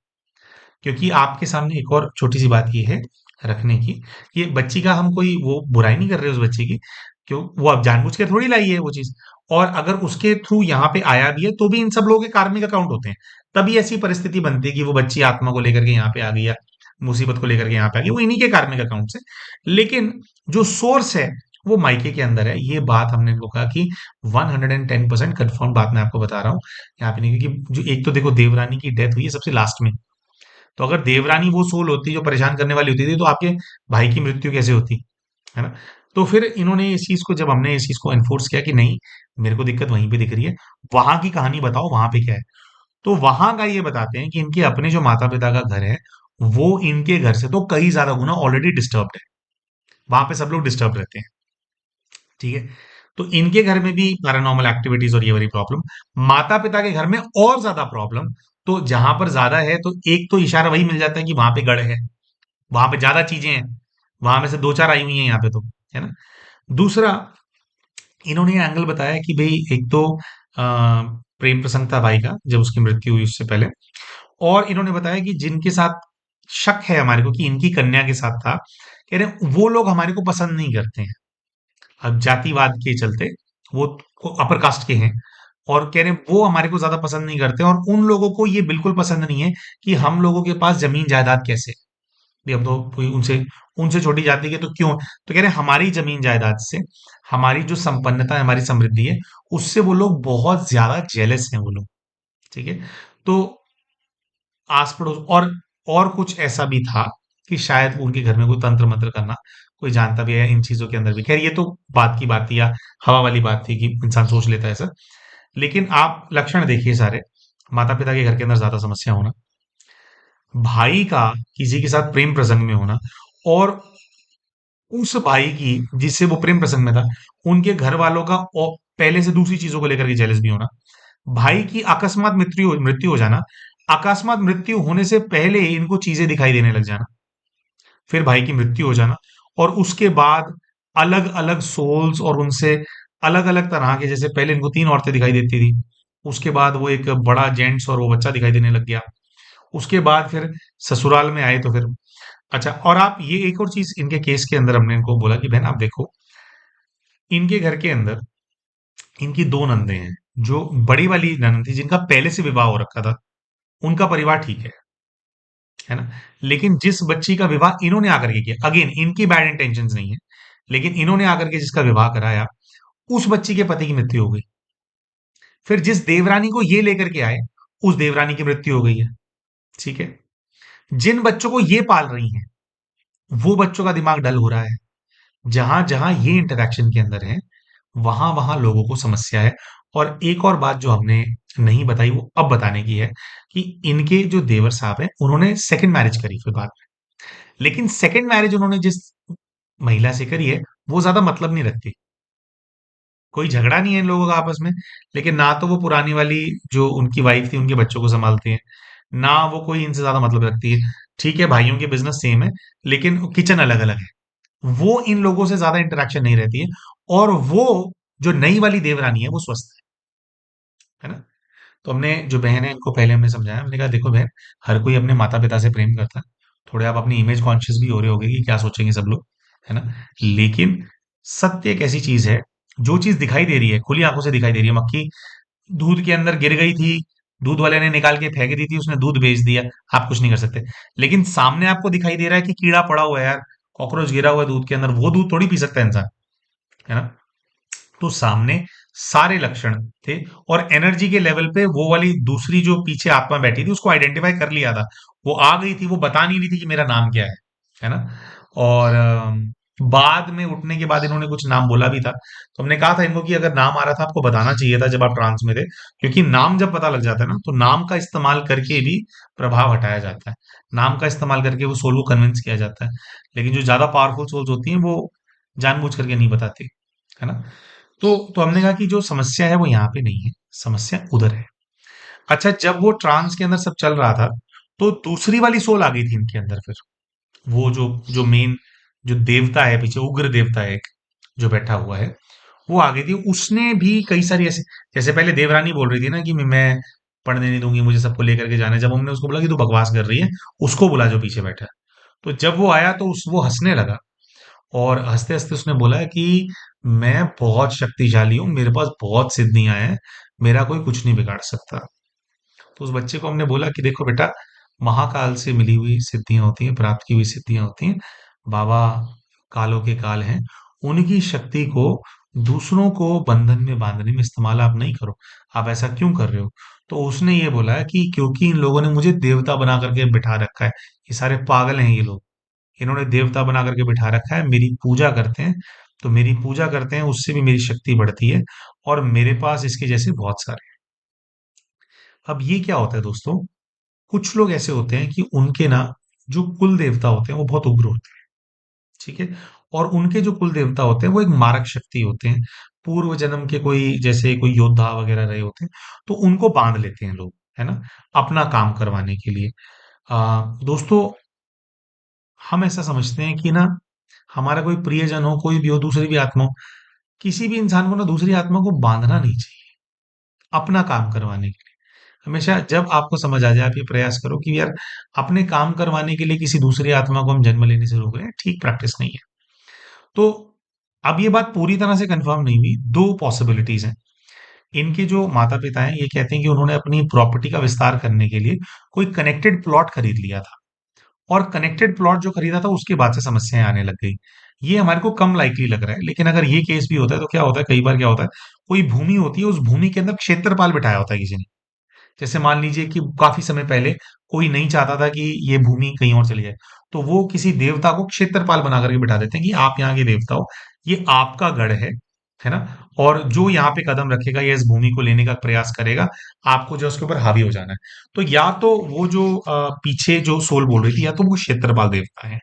क्योंकि आपके सामने एक और छोटी सी बात ये है रखने की, ये बच्ची का हम कोई वो बुराई नहीं कर रहे उस बच्ची की, क्यों वो अब जानबूझ के थोड़ी लाई है वो चीज। और अगर उसके थ्रू यहाँ पे आया भी है तो भी इन सब लोगों के कार्मिक अकाउंट होते हैं। तभी ऐसी परिस्थिति बनती है कि वो बच्ची आत्मा को लेकर के यहाँ पे आ गई या मुसीबत को लेकर के यहाँ पे आ गई, वो इन्हीं के कार्मिक अकाउंट से। लेकिन जो सोर्स है वो मायके के अंदर है। ये बात हमने इनको कहा कि 110% कंफर्म बात मैं आपको बता रहा हूँ यहाँ पे नहीं, क्योंकि जो एक तो देखो देवरानी की डेथ हुई है सबसे लास्ट में। तो अगर देवरानी वो सोल होती जो परेशान करने वाली होती थी, तो आपके भाई की मृत्यु कैसे होती, है ना? तो फिर इन्होंने इस चीज को, जब हमने इस चीज को एनफोर्स किया कि नहीं, मेरे को दिक्कत वहीं पे दिख रही है, वहां की कहानी बताओ, वहां पे क्या है। तो वहां का ये बताते हैं कि इनके अपने जो माता पिता का घर है, वो इनके घर से तो कई ज्यादा गुना ऑलरेडी डिस्टर्ब्ड है। वहां पे सब लोग डिस्टर्ब रहते हैं। ठीक है। तो इनके घर में भी पैरानॉर्मल एक्टिविटीज और ये वाली प्रॉब्लम, माता पिता के घर में और ज्यादा प्रॉब्लम। तो जहां पर ज्यादा है तो एक तो इशारा वही मिल जाता है कि वहां पे गढ़ है, वहां पे ज्यादा चीजें हैं, वहां में से दो चार आई हुई हैं यहाँ पे, तो है ना। दूसरा, इन्होंने ये एंगल बताया कि भाई एक तो प्रेम प्रसंग था भाई का जब उसकी मृत्यु हुई उससे पहले। और इन्होंने बताया कि जिनके साथ शक है हमारे को कि इनकी कन्या के साथ था, कह रहे हैं वो लोग हमारे को पसंद नहीं करते हैं। अब जातिवाद के चलते वो अपर कास्ट के हैं, और कह रहे हैं वो हमारे को ज्यादा पसंद नहीं करते, और उन लोगों को ये बिल्कुल पसंद नहीं है कि हम लोगों के पास जमीन जायदाद कैसे, भी हम तो कोई उनसे उनसे छोटी जाति के तो क्यों। तो कह रहे हैं हमारी जमीन जायदाद से, हमारी जो संपन्नता है, हमारी समृद्धि है, उससे वो लोग बहुत ज्यादा जेलस हैं वो लोग। ठीक है। तो आस पड़ोस और कुछ ऐसा भी था कि शायद उनके घर में कोई तंत्र मंत्र करना कोई जानता भी है इन चीजों के अंदर भी। खैर ये तो बात की बात थी, या हवा वाली बात थी कि इंसान सोच लेता है सर। लेकिन आप लक्षण देखिए सारे, माता पिता के घर के अंदर ज्यादा समस्या होना, भाई का किसी के साथ प्रेम प्रसंग में होना, और उस भाई की जिससे वो प्रेम प्रसंग में था, उनके घर वालों का पहले से दूसरी चीजों को लेकर के जेलस भी होना, भाई की अकस्मात मृत्यु मृत्यु हो जाना, अकस्मात मृत्यु होने से पहले इनको चीजें दिखाई देने लग जाना, फिर भाई की मृत्यु हो जाना, और उसके बाद अलग अलग सोल्स और उनसे अलग अलग तरह के, जैसे पहले इनको तीन औरतें दिखाई देती थी, उसके बाद वो एक बड़ा जेंट्स और वो बच्चा दिखाई देने लग गया, उसके बाद फिर ससुराल में आए तो फिर। अच्छा, और आप ये एक और चीज इनके केस के अंदर हमने इनको बोला कि बहन आप देखो, इनके घर के अंदर इनकी दो नंदे हैं। जो बड़ी वाली ननद थी जिनका पहले से विवाह हो रखा था, उनका परिवार ठीक है ना। लेकिन जिस बच्ची का विवाह इन्होंने आकर के किया, अगेन इनकी बैड इंटेंशंस नहीं है, लेकिन इन्होंने आकर के जिसका विवाह कराया, उस बच्ची के पति की मृत्यु हो गई। फिर जिस देवरानी को ये लेकर के आए, उस देवरानी की मृत्यु हो गई है। ठीक है। जिन बच्चों को ये पाल रही हैं, वो बच्चों का दिमाग डल हो रहा है। जहां जहां ये इंटरेक्शन के अंदर है, वहां वहां लोगों को समस्या है। और एक और बात जो हमने नहीं बताई वो अब बताने की है, कि इनके जो देवर साहब हैं उन्होंने सेकंड मैरिज करी फिर बाद में। लेकिन सेकंड मैरिज उन्होंने जिस महिला से करी है, वो ज्यादा मतलब नहीं रखती। कोई झगड़ा नहीं है इन लोगों का आपस में, लेकिन ना तो वो पुरानी वाली जो उनकी वाइफ थी उनके बच्चों को संभालती है, ना वो कोई इनसे ज्यादा मतलब रखती है। ठीक है, भाइयों के बिजनेस सेम है, लेकिन किचन अलग अलग है। वो इन लोगों से ज्यादा इंटरेक्शन नहीं रहती है। और वो जो नई वाली देवरानी है वो स्वस्थ है ना। तो हमने जो बहन है इनको पहले हमने समझाया, हमने कहा देखो बहन, हर कोई अपने माता पिता से प्रेम करता है। थोड़े आप अपनी इमेज कॉन्शियस भी हो रहे होगे कि क्या सोचेंगे सब लोग, है ना। लेकिन सत्य एक ऐसी चीज है, जो चीज दिखाई दे रही है, खुली आंखों से दिखाई दे रही है, मक्खी दूध के अंदर गिर गई थी, दूध वाले ने निकाल के फेंक दी थी, उसने दूध बेच दिया, आप कुछ नहीं कर सकते। लेकिन सामने आपको दिखाई दे रहा है कि कीड़ा पड़ा हुआ है यार, कॉकरोच गिरा हुआ है दूध के अंदर, वो दूध थोड़ी पी सकता है इंसान, है ना। तो सामने सारे लक्षण थे, और एनर्जी के लेवल पे वो वाली दूसरी जो पीछे आत्मा बैठी थी उसको आइडेंटिफाई कर लिया था। वो आ गई थी, वो बता नहीं रही थी कि मेरा नाम क्या है ना। और बाद में उठने के बाद इन्होंने कुछ नाम बोला भी था, तो हमने कहा था इनको कि अगर नाम आ रहा था आपको बताना चाहिए था जब आप ट्रांस में थे, क्योंकि नाम जब पता लग जाता है ना, तो नाम का इस्तेमाल करके भी प्रभाव हटाया जाता है। नाम का इस्तेमाल करके वो सोल को कन्विंस किया जाता है। लेकिन जो ज्यादा पावरफुल सोल्स होती हैं वो जानबूझ करके नहीं बताती, है ना। तो हमने कहा कि जो समस्या है वो यहाँ पे नहीं है, समस्या उधर है। अच्छा, जब वो ट्रांस के अंदर सब चल रहा था, तो दूसरी वाली सोल आ गई थी इनके अंदर फिर। वो जो जो मेन जो देवता है पीछे, उग्र देवता है एक, जो बैठा हुआ है, वो आ गई थी। उसने भी कई सारी ऐसे, जैसे पहले देवरानी बोल रही थी ना कि मैं पढ़ने नहीं दूंगी, मुझे सबको लेकर के जाना है। जब हमने उसको बोला कि तू बकवास कर रही है, उसको बुला जो पीछे बैठा है। तो जब वो आया तो वो हंसने लगा, और हंसते हंसते उसने बोला कि मैं बहुत शक्तिशाली हूँ, मेरे पास बहुत सिद्धियां हैं, मेरा कोई कुछ नहीं बिगाड़ सकता। तो उस बच्चे को हमने बोला कि देखो बेटा, महाकाल से मिली हुई सिद्धियां होती हैं, प्राप्त की हुई सिद्धियां होती हैं। बाबा कालों के काल हैं, उनकी शक्ति को दूसरों को बंधन में बांधने में इस्तेमाल आप नहीं करो। आप ऐसा क्यों कर रहे हो? तो उसने ये बोला है कि क्योंकि इन लोगों ने मुझे देवता बना करके बिठा रखा है, ये सारे पागल हैं ये लोग, इन्होंने देवता बना करके बिठा रखा है, मेरी पूजा करते हैं, तो मेरी पूजा करते हैं, उससे भी मेरी शक्ति बढ़ती है, और मेरे पास इसके जैसे बहुत सारे हैं। अब ये क्या होता है दोस्तों, कुछ लोग ऐसे होते हैं कि उनके ना जो कुल देवता होते हैं वो बहुत उग्र होते हैं, ठीक है। और उनके जो कुल देवता होते हैं वो एक मारक शक्ति होते हैं, पूर्व जन्म के कोई, जैसे कोई योद्धा वगैरह रहे होते हैं, तो उनको बांध लेते हैं लोग, है ना, अपना काम करवाने के लिए। दोस्तों, हम ऐसा समझते हैं कि ना, हमारा कोई प्रियजन हो, कोई भी हो, दूसरी भी आत्मा हो, किसी भी इंसान को ना दूसरी आत्मा को बांधना नहीं चाहिए अपना काम करवाने के लिए। हमेशा जब आपको समझ आ जाए, आप ये प्रयास करो कि यार, अपने काम करवाने के लिए किसी दूसरी आत्मा को हम जन्म लेने से रोक रहे हैं, ठीक प्रैक्टिस नहीं है। तो अब ये बात पूरी तरह से कंफर्म नहीं हुई, दो पॉसिबिलिटीज हैं। इनके जो माता पिता हैं, ये कहते हैं कि उन्होंने अपनी प्रॉपर्टी का विस्तार करने के लिए कोई कनेक्टेड प्लॉट खरीद लिया था, और कनेक्टेड प्लॉट जो खरीदा था उसके बाद से समस्याएं आने लग गई। ये हमारे को कम लाइकली लग रहा है, लेकिन अगर ये केस भी होता है तो क्या होता है, कई बार क्या होता है, कोई भूमि होती है, उस भूमि के अंदर क्षेत्रपाल बिठाया होता है किसी ने। जैसे मान लीजिए कि काफी समय पहले कोई नहीं चाहता था कि ये भूमि कहीं और चली जाए, तो वो किसी देवता को क्षेत्रपाल बना करके बिठा देते हैं कि आप यहाँ के देवता हो, ये आपका गढ़ है ना, और जो यहाँ पे कदम रखेगा या इस भूमि को लेने का प्रयास करेगा, आपको जो उसके ऊपर हावी हो जाना है। तो या तो वो जो पीछे जो सोल बोल रही थी, या तो वो क्षेत्रपाल देवता है,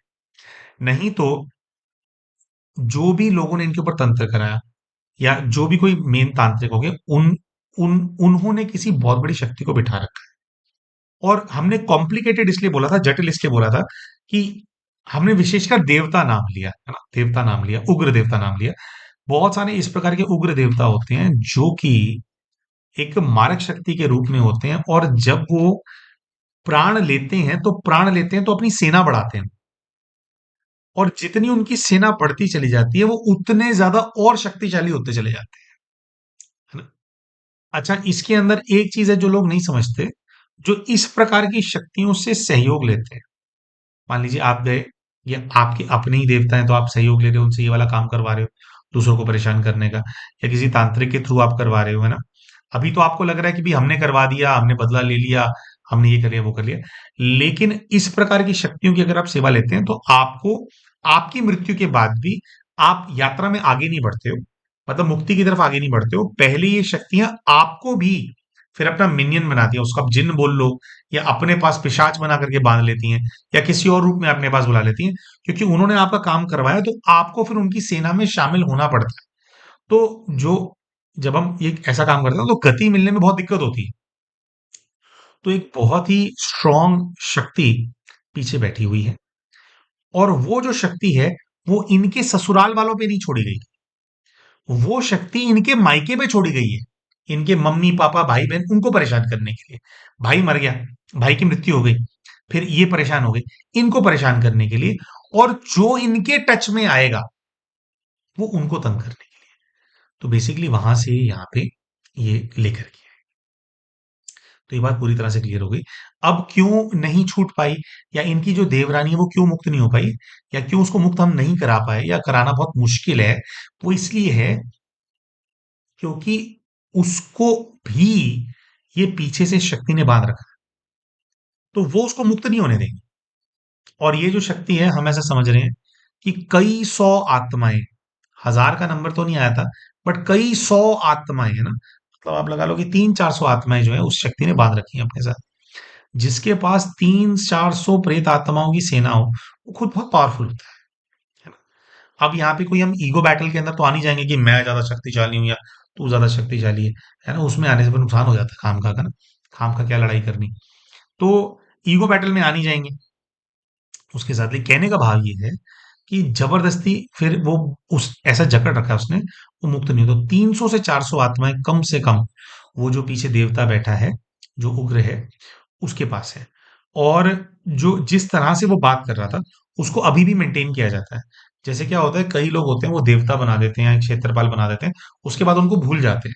नहीं तो जो भी लोगों ने इनके ऊपर तंत्र कराया, या जो भी कोई मेन तांत्रिक हो गए, उन उन उन्होंने किसी बहुत बड़ी शक्ति को बिठा रखा है। और हमने कॉम्प्लिकेटेड इसलिए बोला था, जटिल इसलिए बोला था, कि हमने विशेषकर देवता नाम लिया, है ना, देवता नाम लिया, उग्र देवता नाम लिया। बहुत सारे इस प्रकार के उग्र देवता होते हैं जो कि एक मारक शक्ति के रूप में होते हैं, और जब वो प्राण लेते हैं तो प्राण लेते हैं तो अपनी सेना बढ़ाते हैं, और जितनी उनकी सेना बढ़ती चली जाती है, वो उतने ज्यादा और शक्तिशाली होते चले जाते हैं, है ना। अच्छा, इसके अंदर एक चीज है जो लोग नहीं समझते, जो इस प्रकार की शक्तियों से सहयोग लेते हैं। मान लीजिए आप गए, ये आपके अपने ही देवता हैं, तो आप सहयोग ले रहे हो उनसे, ये वाला काम करवा रहे हो दूसरों को परेशान करने का, या किसी तांत्रिक के थ्रू आप करवा रहे हो, है ना। अभी तो आपको लग रहा है कि भी हमने करवा दिया, हमने बदला ले लिया, हमने ये कर लिया वो कर लिया, लेकिन इस प्रकार की शक्तियों की अगर आप सेवा लेते हैं, तो आपको आपकी मृत्यु के बाद भी आप यात्रा में आगे नहीं बढ़ते हो, मतलब मुक्ति की तरफ आगे नहीं बढ़ते हो, पहले ये शक्तियां आपको भी फिर अपना मिनियन बनाती है, उसको आप जिन्न बोल लो, या अपने पास पिशाच बना करके बांध लेती हैं, या किसी और रूप में अपने पास बुला लेती हैं, क्योंकि उन्होंने आपका काम करवाया, तो आपको फिर उनकी सेना में शामिल होना पड़ता है। तो जो जब हम ये ऐसा काम करते हैं तो गति मिलने में बहुत दिक्कत होती है। तो एक बहुत ही स्ट्रांग शक्ति पीछे बैठी हुई है, और वो जो शक्ति है, वो इनके ससुराल वालों पे नहीं छोड़ी गई, वो शक्ति इनके मायके पे छोड़ी गई है, इनके मम्मी पापा भाई बहन उनको परेशान करने के लिए। भाई मर गया, भाई की मृत्यु हो गई, फिर ये परेशान हो गए, इनको परेशान करने के लिए, और जो इनके टच में आएगा वो उनको तंग करने के लिए। तो बेसिकली वहां से यहाँ पे ये लेकर के आए। तो ये बात पूरी तरह से क्लियर हो गई। अब क्यों नहीं छूट पाई, या इनकी जो देवरानी है वो क्यों मुक्त नहीं हो पाई, या क्यों उसको मुक्त हम नहीं करा पाए, या कराना बहुत मुश्किल है, वो इसलिए है क्योंकि उसको भी ये पीछे से शक्ति ने बांध रखा है, तो वो उसको मुक्त नहीं होने देंगे। और ये जो शक्ति है, हम ऐसा समझ रहे हैं कि कई सौ आत्माएं, हजार का नंबर तो नहीं आया था, बट कई सौ आत्माएं, है ना, मतलब आप लगा लो कि 300-400 आत्माएं जो है उस शक्ति ने बांध रखी है अपने साथ। जिसके पास 300-400 प्रेत आत्माओं की सेना हो, वो खुद बहुत पावरफुल होता है ना। अब यहाँ पे कोई हम ईगो बैटल के अंदर तो आ नहीं जाएंगे कि मैं ज्यादा शक्तिशाली हूँ या तू ज्यादा शक्तिशाली है ना, उसमें आने से फिर नुकसान हो जाता है खाम खा का ना, खाम खा क्या लड़ाई करनी। तो ईगो बैटल में आ नहीं जाएंगे उसके साथ। लेकिन कहने का भाव ये है कि जबरदस्ती फिर वो उस ऐसा जकड़ रखा है उसने, वो मुक्त नहीं होता। 300 से 400 आत्माएं कम से कम वो जो पीछे देवता बैठा है, जो उग्र है, उसके पास है। और जो जिस तरह से वो बात कर रहा था, उसको अभी भी मेंटेन किया जाता है। जैसे क्या होता है, कई लोग होते हैं वो देवता बना देते हैं, क्षेत्रपाल बना देते हैं, उसके बाद उनको भूल जाते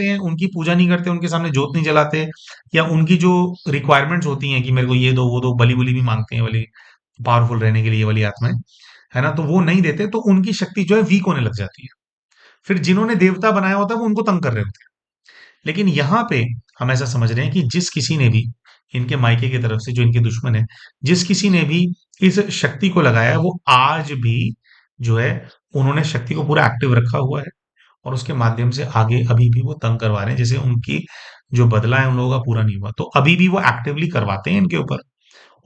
हैं, उनकी पूजा नहीं करते, उनके सामने जोत नहीं जलाते, या उनकी जो रिक्वायरमेंट्स होती हैं कि मेरे को ये दो वो दो, बली बुली भी मांगते हैं वाली, पावरफुल रहने के लिए ये वाली आत्माएं, है ना, तो वो नहीं देते, तो उनकी शक्ति जो है वीक होने लग जाती है। फिर जिन्होंने देवता बनाया होता है वो उनको तंग कर रहे होते हैं। लेकिन यहाँ पे हम ऐसा समझ रहे हैं कि जिस किसी ने भी इनके मायके की तरफ से, जो इनके दुश्मन है, जिस किसी ने भी इस शक्ति को लगाया है, वो आज भी जो है, उन्होंने शक्ति को पूरा एक्टिव रखा हुआ है, और उसके माध्यम से आगे अभी भी वो तंग करवा रहे हैं, जैसे उनकी जो बदला है उन लोगों का पूरा नहीं हुआ, तो अभी भी वो एक्टिवली करवाते हैं इनके ऊपर।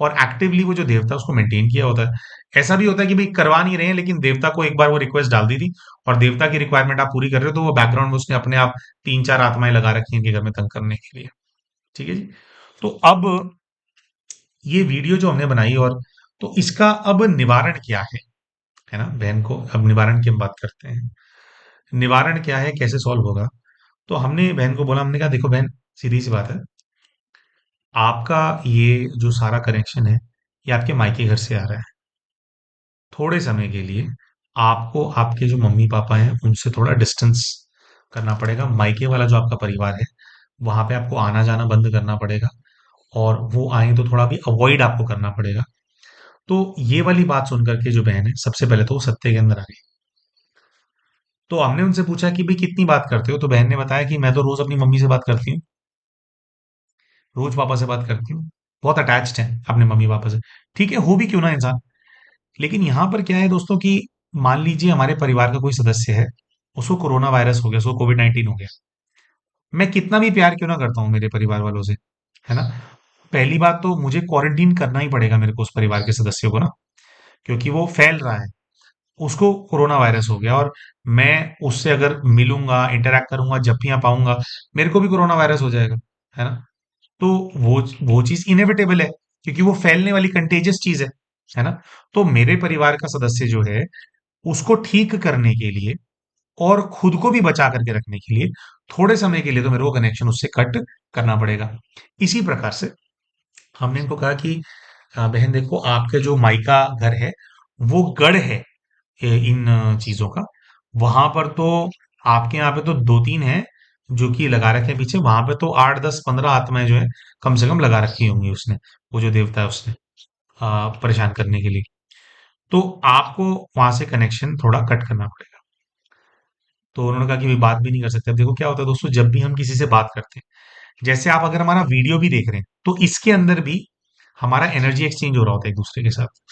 और एक्टिवली वो जो देवता है उसको मेंटेन किया होता है। ऐसा भी होता है कि भाई करवा नहीं रहे हैं, लेकिन देवता को एक बार वो रिक्वेस्ट डाल दी थी, और देवता की रिक्वायरमेंट आप पूरी कर रहे हो, तो वो बैकग्राउंड में उसने अपने आप 3-4 आत्माएं लगा रखी हैं इनके घर में तंग करने के लिए। ठीक है जी। तो अब ये वीडियो जो हमने बनाई, और तो इसका अब निवारण क्या है ना बहन को, अब निवारण की हम बात करते हैं। निवारण क्या है, कैसे सॉल्व होगा? तो हमने बहन को बोला, हमने कहा देखो बहन, सीधी सी बात है, आपका ये जो सारा कनेक्शन है, ये आपके मायके घर से आ रहा है। थोड़े समय के लिए आपको आपके जो मम्मी पापा हैं उनसे थोड़ा डिस्टेंस करना पड़ेगा। मायके वाला जो आपका परिवार है, वहां पे आपको आना जाना बंद करना पड़ेगा, और वो आए तो थोड़ा भी अवॉइड आपको करना पड़ेगा। तो ये वाली बात सुन करके जो बहन है, सबसे पहले तो वो सत्य के अंदर आ गई। तो हमने उनसे पूछा कि भाई कितनी बात करते हो, तो बहन ने बताया कि मैं तो रोज अपनी मम्मी से बात करती हूँ, रोज पापा से बात करती हूँ, बहुत अटैच्ड है अपने मम्मी पापा से। ठीक है, हो भी क्यों ना इंसान। लेकिन यहाँ पर क्या है दोस्तों कि मान लीजिए हमारे परिवार का कोई सदस्य है, उसको कोरोना वायरस हो गया, उसको कोविड-19 हो गया, मैं कितना भी प्यार क्यों ना करता हूँ मेरे परिवार वालों से, है ना, पहली बात तो मुझे क्वारंटीन करना ही पड़ेगा मेरे को उस परिवार के सदस्य को ना, क्योंकि वो फैल रहा है, उसको कोरोना वायरस हो गया, और मैं उससे अगर मिलूंगा, इंटरैक्ट करूंगा, जप्पियां पाऊंगा, मेरे को भी कोरोना वायरस हो जाएगा, है ना। तो वो चीज इनएविटेबल है, क्योंकि वो फैलने वाली कंटेजियस चीज है ना। तो मेरे परिवार का सदस्य जो है, उसको ठीक करने के लिए और खुद को भी बचा करके रखने के लिए, थोड़े समय के लिए तो मेरे को कनेक्शन उससे कट करना पड़ेगा। इसी प्रकार से हमने इनको कहा कि बहन देखो, आपके जो मायका घर है, वो गढ़ है इन चीजों का। वहां पर तो आपके यहाँ पे तो 2-3 है जो कि लगा रखे हैं पीछे, वहां पे तो 8-10-15 आत्माएं जो है कम से कम लगा रखी होंगी उसने, वो जो देवता है उसने, परेशान करने के लिए। तो आपको वहां से कनेक्शन थोड़ा कट करना पड़ेगा। तो उन्होंने कहा कि भाई बात भी नहीं कर सकते। अब देखो क्या होता है दोस्तों, जब भी हम किसी से बात करते हैं, जैसे आप अगर हमारा वीडियो भी देख रहे हैं, तो इसके अंदर भी हमारा एनर्जी एक्सचेंज हो रहा होता है एक दूसरे के साथ।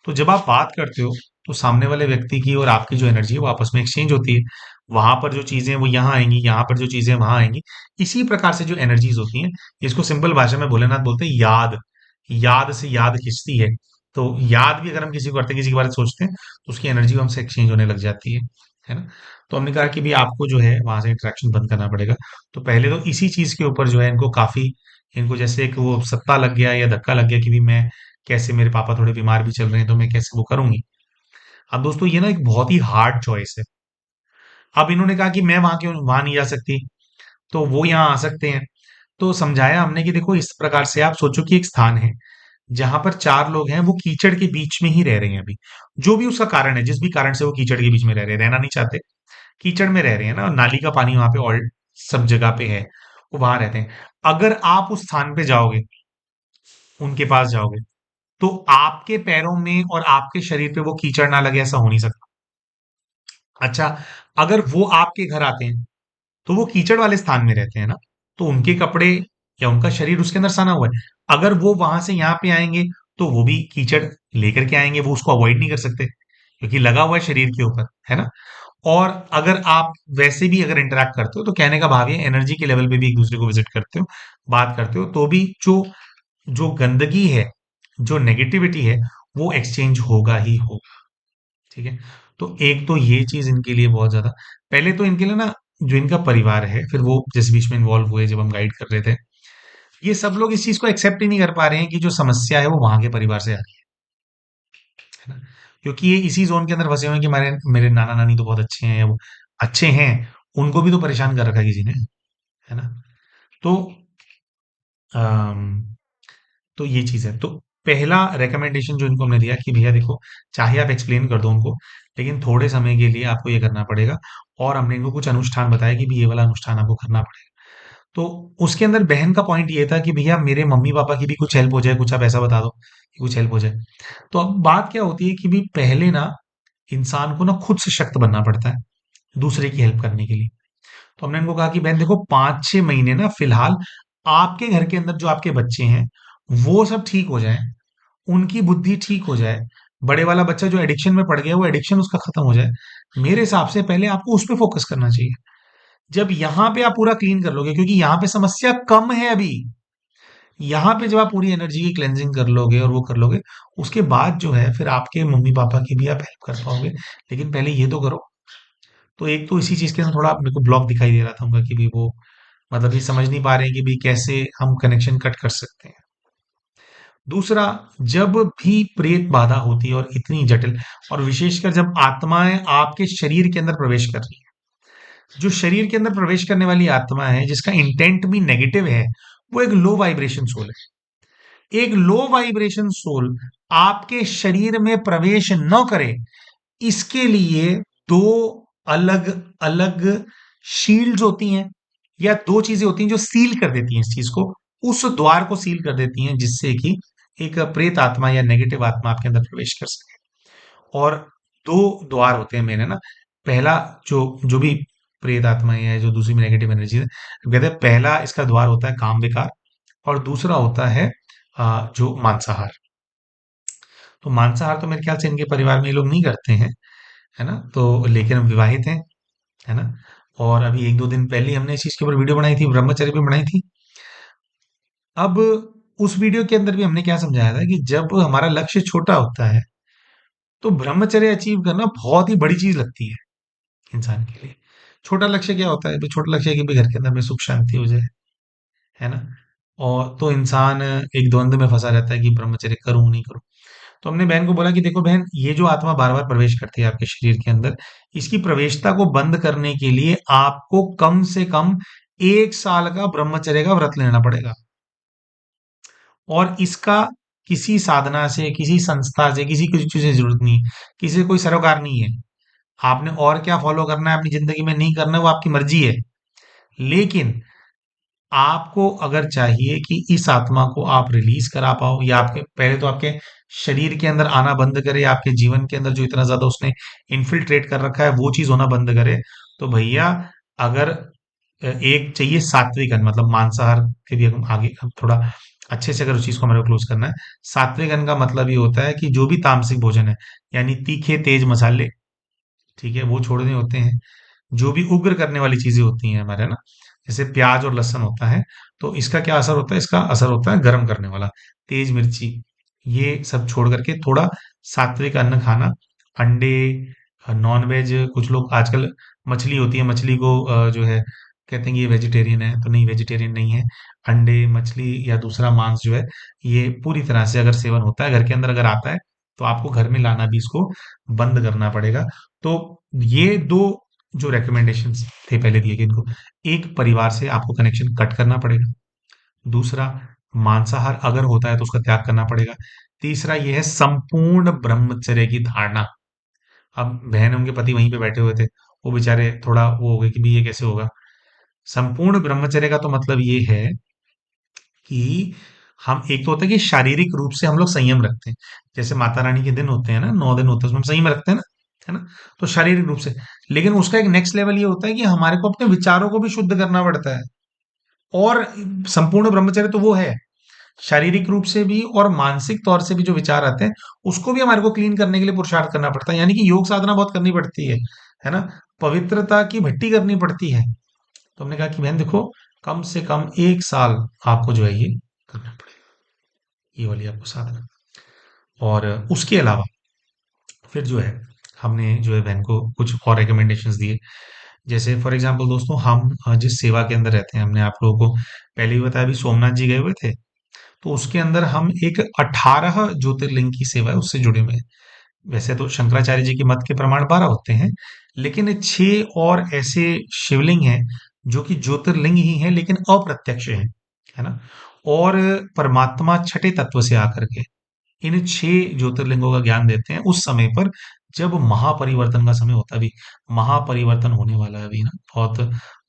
तो जब आप बात करते हो, तो सामने वाले व्यक्ति की और आपकी जो एनर्जी है वो आपस में एक्सचेंज होती है। वहां पर जो चीजें वो यहाँ आएंगी, यहाँ पर जो चीजें वहां आएंगी। इसी प्रकार से जो एनर्जीज होती हैं, इसको सिंपल भाषा में भोलेनाथ बोलते हैं याद। याद से याद खिंचती है। तो याद भी अगर हम किसी को करते हैं, किसी के बारे में सोचते हैं, तो उसकी एनर्जी हमसे एक्सचेंज होने लग जाती है ना। तो हमने कहा कि भी आपको जो है वहां से इंटरेक्शन बंद करना पड़ेगा। तो पहले तो इसी चीज के ऊपर जो है इनको काफी, इनको जैसे एक वो सत्ता लग गया या धक्का लग गया कि भी मैं कैसे, मेरे पापा थोड़े बीमार भी चल रहे हैं, तो मैं कैसे वो करूंगी। अब दोस्तों ये ना एक बहुत ही हार्ड चॉइस है। अब इन्होंने कहा कि मैं वहां क्यों, वहां नहीं जा सकती, तो वो यहाँ आ सकते हैं। तो समझाया हमने कि देखो, इस प्रकार से आप सोचो कि एक स्थान है जहां पर 4 लोग हैं, वो कीचड़ के बीच में ही रह रहे हैं अभी। जो भी उसका कारण है, जिस भी कारण से वो कीचड़ के बीच में रह रहे हैं, रहना नहीं चाहते, कीचड़ में रह रहे हैं ना, नाली का पानी वहां पे ऑल सब जगह पे है, वो वहां रहते हैं। अगर आप उस स्थान पे जाओगे, उनके पास जाओगे, तो आपके पैरों में और आपके शरीर पे वो कीचड़ ना लगे, ऐसा हो नहीं सकता। अच्छा, अगर वो आपके घर आते हैं, तो वो कीचड़ वाले स्थान में रहते हैं ना, तो उनके कपड़े या उनका शरीर उसके अंदर सना हुआ है। अगर वो वहां से यहाँ पे आएंगे, तो वो भी कीचड़ लेकर के आएंगे, वो उसको अवॉइड नहीं कर सकते, क्योंकि लगा हुआ है शरीर के ऊपर, है ना। और अगर आप वैसे भी अगर इंटरेक्ट करते हो, तो कहने का भाव ये, एनर्जी के लेवल पे भी एक दूसरे को विजिट करते हो, बात करते हो, तो भी जो जो गंदगी है, जो नेगेटिविटी है, वो एक्सचेंज होगा ही होगा। ठीक है। तो एक तो ये चीज इनके लिए बहुत ज्यादा, पहले तो इनके लिए ना, जो इनका परिवार है, फिर वो जिस बीच में इन्वॉल्व हुए जब हम गाइड कर रहे थे, ये सब लोग इस चीज को एक्सेप्ट ही नहीं कर पा रहे हैं कि जो समस्या है वो वहां के परिवार से आ रही है ना। क्योंकि ये इसी जोन के अंदर फंसे हुए हैं कि मेरे मेरे नाना नानी तो बहुत अच्छे हैं, वो अच्छे हैं, उनको भी तो परेशान कर रखा है किसी ने, है ना। तो अम, तो ये चीज है। तो पहला रेकमेंडेशन जो इनको हमने दिया कि भैया देखो, चाहे आप एक्सप्लेन कर दो उनको, लेकिन थोड़े समय के लिए आपको ये करना पड़ेगा। और हमने इनको कुछ अनुष्ठान बताया कि भी ये वाला अनुष्ठान आपको करना पड़ेगा। तो उसके अंदर बहन का पॉइंट ये था कि भैया मेरे मम्मी पापा की भी कुछ हेल्प हो जाए, कुछ आप ऐसा बता दो कि कुछ हेल्प हो जाए। तो अब बात क्या होती है कि भी पहले ना, इंसान को ना खुद से शक्त बनना पड़ता है दूसरे की हेल्प करने के लिए। तो हमने इनको कहा कि बहन देखो, 5-6 महीने ना फिलहाल आपके घर के अंदर जो आपके बच्चे हैं वो सब ठीक हो जाए, उनकी बुद्धि ठीक हो जाए, बड़े वाला बच्चा जो एडिक्शन में पड़ गया वो एडिक्शन उसका खत्म हो जाए। मेरे हिसाब से पहले आपको उस पर फोकस करना चाहिए। जब यहाँ पे आप पूरा क्लीन कर लोगे, क्योंकि यहाँ पे समस्या कम है अभी, यहाँ पे जब आप पूरी एनर्जी की क्लेंजिंग कर लोगे और वो कर लोगे, उसके बाद जो है फिर आपके मम्मी पापा की भी आप हेल्प कर पाओगे। लेकिन पहले ये तो करो। तो एक तो इसी चीज के अंदर थोड़ा मेरे को ब्लॉक दिखाई दे रहा था उनका कि भी वो, मतलब ये समझ नहीं पा रहे हैं कि भी कैसे हम कनेक्शन कट कर सकते हैं। दूसरा, जब भी प्रेत बाधा होती है और इतनी जटिल, और विशेषकर जब आत्माएं आपके शरीर के अंदर प्रवेश कर रही है, जो शरीर के अंदर प्रवेश करने वाली आत्मा है जिसका इंटेंट भी नेगेटिव है, वो एक लो वाइब्रेशन सोल है। एक लो वाइब्रेशन सोल आपके शरीर में प्रवेश न करे, इसके लिए दो अलग अलग शील्ड्स होती हैं, या दो चीजें होती हैं जो सील कर देती हैं इस चीज को, उस द्वार को सील कर देती हैं, जिससे कि एक प्रेत आत्मा या नेगेटिव आत्मा आपके अंदर प्रवेश कर सके। और दो द्वार होते हैं मेरे ना। पहला, जो जो भी प्रेत आत्मा है, जो दूसरी नेगेटिव एनर्जी है, कहते हैं पहला इसका द्वार होता है काम विकार, और दूसरा होता है जो मांसाहार। तो मांसाहार तो मेरे ख्याल से इनके परिवार में ये लोग नहीं करते हैं, है ना। तो लेकिन हम विवाहित हैं, है ना। और अभी 1-2 दिन पहले ही हमने इस चीज के ऊपर वीडियो बनाई थी, ब्रह्मचर्य भी बनाई थी। अब उस वीडियो के अंदर भी हमने क्या समझाया था कि जब हमारा लक्ष्य छोटा होता है, तो ब्रह्मचर्य अचीव करना बहुत ही बड़ी चीज लगती है इंसान के लिए। छोटा लक्ष्य क्या होता है? भाई छोटा लक्ष्य है कि भाई घर के अंदर में सुख शांति हो जाए, है ना। और तो इंसान एक द्वंद में फंसा रहता है कि ब्रह्मचर्य करूं नहीं करूं। तो हमने बहन को बोला कि देखो बहन, ये जो आत्मा बार बार प्रवेश करती है आपके शरीर के अंदर, इसकी प्रवेशता को बंद करने के लिए आपको कम से कम 1 साल का ब्रह्मचर्य का व्रत लेना पड़ेगा। और इसका किसी साधना से, किसी संस्था से, किसी किसी चीज से जरूरत नहीं, किसी से कोई सरोकार नहीं है। आपने और क्या फॉलो करना है अपनी जिंदगी में, नहीं करना है, वो आपकी मर्जी है। लेकिन आपको अगर चाहिए कि इस आत्मा को आप रिलीज करा पाओ, या आपके पहले तो आपके शरीर के अंदर आना बंद करे, आपके जीवन के अंदर जो इतना ज्यादा उसने इन्फिल्ट्रेट कर रखा है वो चीज होना बंद करे, तो भैया, अगर एक चाहिए सात्विक अन्न, मतलब मांसाहार के भी हम आगे हम थोड़ा अच्छे से अगर उस चीज को हमें क्लोज करना है। सात्विक अन्न का मतलब ये होता है कि जो भी तामसिक भोजन है, यानी तीखे तेज मसाले, ठीक है, वो छोड़ने होते हैं। जो भी उग्र करने वाली चीजें होती हैं हमारे ना, जैसे प्याज और लहसुन होता है, तो इसका क्या असर होता है? इसका असर होता है गर्म करने वाला, तेज मिर्ची, ये सब छोड़ करके थोड़ा सात्विक अन्न खाना। अंडे, नॉन वेज, कुछ लोग आजकल मछली होती है, मछली को जो है कहते हैं कि ये वेजिटेरियन है, तो नहीं, वेजिटेरियन नहीं है। अंडे, मछली या दूसरा मांस जो है, ये पूरी तरह से अगर सेवन होता है घर के अंदर, अगर आता है, तो आपको घर में लाना भी इसको बंद करना पड़ेगा। तो ये दो जो recommendations थे पहले दिए गए इनको, एक, परिवार से आपको कनेक्शन कट करना पड़ेगा। दूसरा, मांसाहार अगर होता है तो उसका त्याग करना पड़ेगा। तीसरा ये है संपूर्ण ब्रह्मचर्य की धारणा। अब बहन, उनके पति वहीं पे बैठे हुए थे, वो बेचारे थोड़ा वो हो गए कि भी ये कैसे होगा। संपूर्ण ब्रह्मचर्य का तो मतलब ये है कि हम, एक तो होता है कि शारीरिक रूप से हम लोग संयम रखते हैं, जैसे माता रानी के दिन होते हैं ना, 9 दिन होते हैं, उसमें हम संयम रखते हैं ना, है ना। तो शारीरिक रूप से, लेकिन उसका एक नेक्स्ट लेवल ये होता है कि हमारे को अपने विचारों को भी शुद्ध करना पड़ता है। और संपूर्ण ब्रह्मचर्य तो वो है, शारीरिक रूप से भी और मानसिक तौर से भी जो विचार आते हैं, उसको भी हमारे को क्लीन करने के लिए पुरुषार्थ करना पड़ता है, यानी कि योग साधना बहुत करनी पड़ती है ना। पवित्रता की भट्टी करनी पड़ती है। तो हमने कहा कि बहन देखो, कम से कम 1 साल आपको जो है ये करना पड़ेगा, ये वाली आपको साधना। और उसके अलावा फिर जो है, हमने जो है बहन को कुछ और रिकमेंडेशंस दिए। जैसे फॉर एग्जांपल दोस्तों, हम जिस सेवा के अंदर रहते हैं, हमने आप लोगों को पहले ही बताया, अभी सोमनाथ जी गए हुए थे, तो उसके अंदर हम एक 18 ज्योतिर्लिंग की सेवा है उससे जुड़े हुए हैं। वैसे तो शंकराचार्य जी के मत के प्रमाण 12 होते हैं, लेकिन 6 और ऐसे शिवलिंग हैं जो कि ज्योतिर्लिंग ही हैं लेकिन अप्रत्यक्ष हैं, है ना। और परमात्मा छठे तत्व से आकर के इन 6 ज्योतिर्लिंगों का ज्ञान देते हैं उस समय पर, जब महापरिवर्तन का समय होता है। अभी महापरिवर्तन होने वाला है, अभी ना बहुत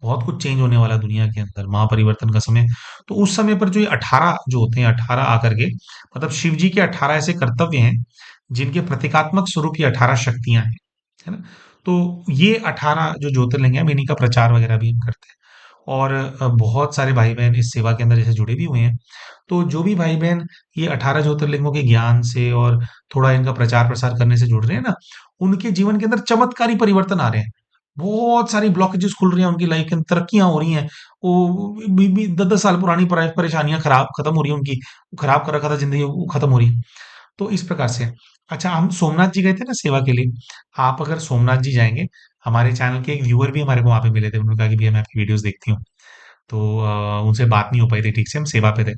बहुत कुछ चेंज होने वाला है दुनिया के अंदर, महापरिवर्तन का समय। तो उस समय पर जो ये 18 जो होते हैं, 18 आकर के, मतलब शिव जी के 18 ऐसे कर्तव्य हैं जिनके प्रतीकात्मक स्वरूप ये 18 शक्तियां हैं, है ना। तो ये 18 जो ज्योतिर्लिंग है, हम इन्हीं का प्रचार वगैरह भी हम करते हैं। और बहुत सारे भाई बहन इस सेवा के अंदर जैसे जुड़े भी हुए हैं। तो जो भी भाई बहन ये 18 ज्योतिर्लिंगों के ज्ञान से और थोड़ा इनका प्रचार प्रसार करने से जुड़ रहे हैं ना, उनके जीवन के अंदर चमत्कारी परिवर्तन आ रहे हैं। बहुत सारी ब्लॉकेजेस खुल रही हैं उनकी लाइफ के अंदर, तरक्कियां हो रही हैं। वो 10-10 साल पुरानी परेशानियां खराब खत्म हो रही है उनकी, खराब कर रखा था जिंदगी, वो खत्म हो रही है। तो इस प्रकार से। अच्छा, हम सोमनाथ जी गए थे ना सेवा के लिए। आप अगर सोमनाथ जी जाएंगे, हमारे चैनल के एक व्यूअर भी हमारे को वहां पे मिले थे, उन्होंने कहा कि भैया मैं आपकी वीडियोस देखती हूँ। तो उनसे बात नहीं हो पाई थी ठीक से, हम सेवा पे थे।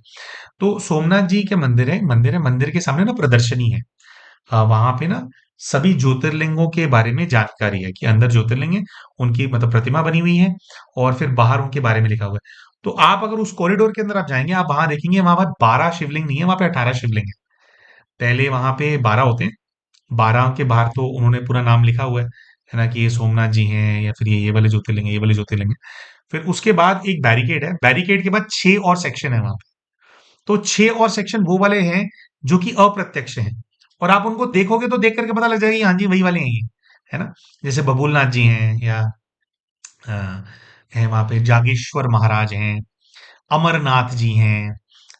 तो सोमनाथ जी के मंदिर के सामने ना प्रदर्शनी है। वहां पे ना सभी ज्योतिर्लिंगों के बारे में जानकारी है कि अंदर ज्योतिर्लिंग है, उनकी मतलब प्रतिमा बनी हुई है, और फिर बाहर उनके बारे में लिखा हुआ है। तो आप अगर उस कॉरिडोर के अंदर आप जाएंगे, आप वहां देखेंगे, वहां पर 12 शिवलिंग नहीं है, वहां पे 18 शिवलिंग है। पहले वहां पे 12 होते हैं, 12 के बाहर तो उन्होंने पूरा नाम लिखा हुआ है ना, कि ये सोमनाथ जी हैं, या फिर ये वाले ज्योतिर्लिंग है, ये वाले ज्योतिर्लिंग है। फिर उसके बाद एक बैरिकेड है, बैरिकेड के बाद 6 और सेक्शन है वहां पे। तो 6 और सेक्शन वो वाले हैं जो कि अप्रत्यक्ष हैं, और आप उनको देखोगे तो देख करके पता लग जाएगा कि हाँ जी वही वाले हैं ये, है ना। जैसे बबूलनाथ जी हैं, या अ, हैं वहां पे जागेश्वर महाराज हैं, अमरनाथ जी हैं,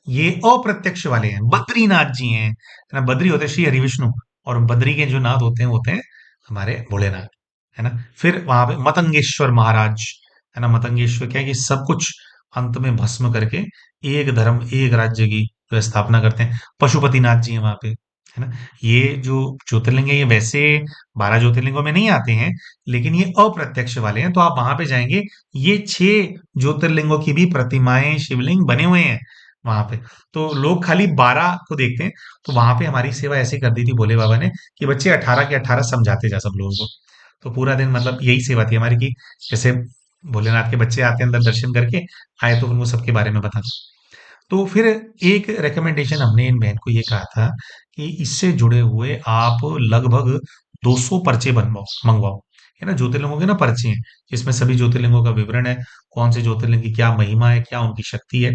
ये अप्रत्यक्ष वाले हैं। बद्रीनाथ जी हैं, है ना, बद्री होते हैं श्री हरि विष्णु, और बद्री के जो नाथ होते हैं हमारे भोलेनाथ, है ना। फिर वहां पे मतंगेश्वर महाराज, है ना। मतंगेश्वर क्या है कि सब कुछ अंत में भस्म करके एक धर्म एक राज्य की जो है स्थापना करते हैं। पशुपतिनाथ जी हैं वहां पे, है ना। ये जो ज्योतिर्लिंग है, ये वैसे 12 ज्योतिर्लिंगों में नहीं आते हैं, लेकिन ये अप्रत्यक्ष वाले हैं। तो आप वहां पे जाएंगे, ये 6 ज्योतिर्लिंगों की भी प्रतिमाएं, शिवलिंग बने हुए हैं वहां पे। तो लोग खाली 12 को देखते हैं। तो वहां पे हमारी सेवा ऐसे कर दी थी भोले बाबा ने, कि बच्चे 18 के 18 समझाते जा सब लोगों को। तो पूरा दिन मतलब यही सेवा थी हमारी, की जैसे भोलेनाथ के बच्चे आते हैं अंदर दर्शन करके, आए तो उनको सबके बारे में बता दो। तो फिर एक रिकमेंडेशन हमने इन बहन को ये कहा था कि इससे जुड़े हुए आप लगभग 200 पर्चे बनवाओ, मंगवाओ, है ना। ज्योतिर्लिंगों के ना पर्चे हैं, जिसमें सभी ज्योतिर्लिंगों का विवरण है, कौन से ज्योतिर्लिंग की क्या महिमा है, क्या उनकी शक्ति है।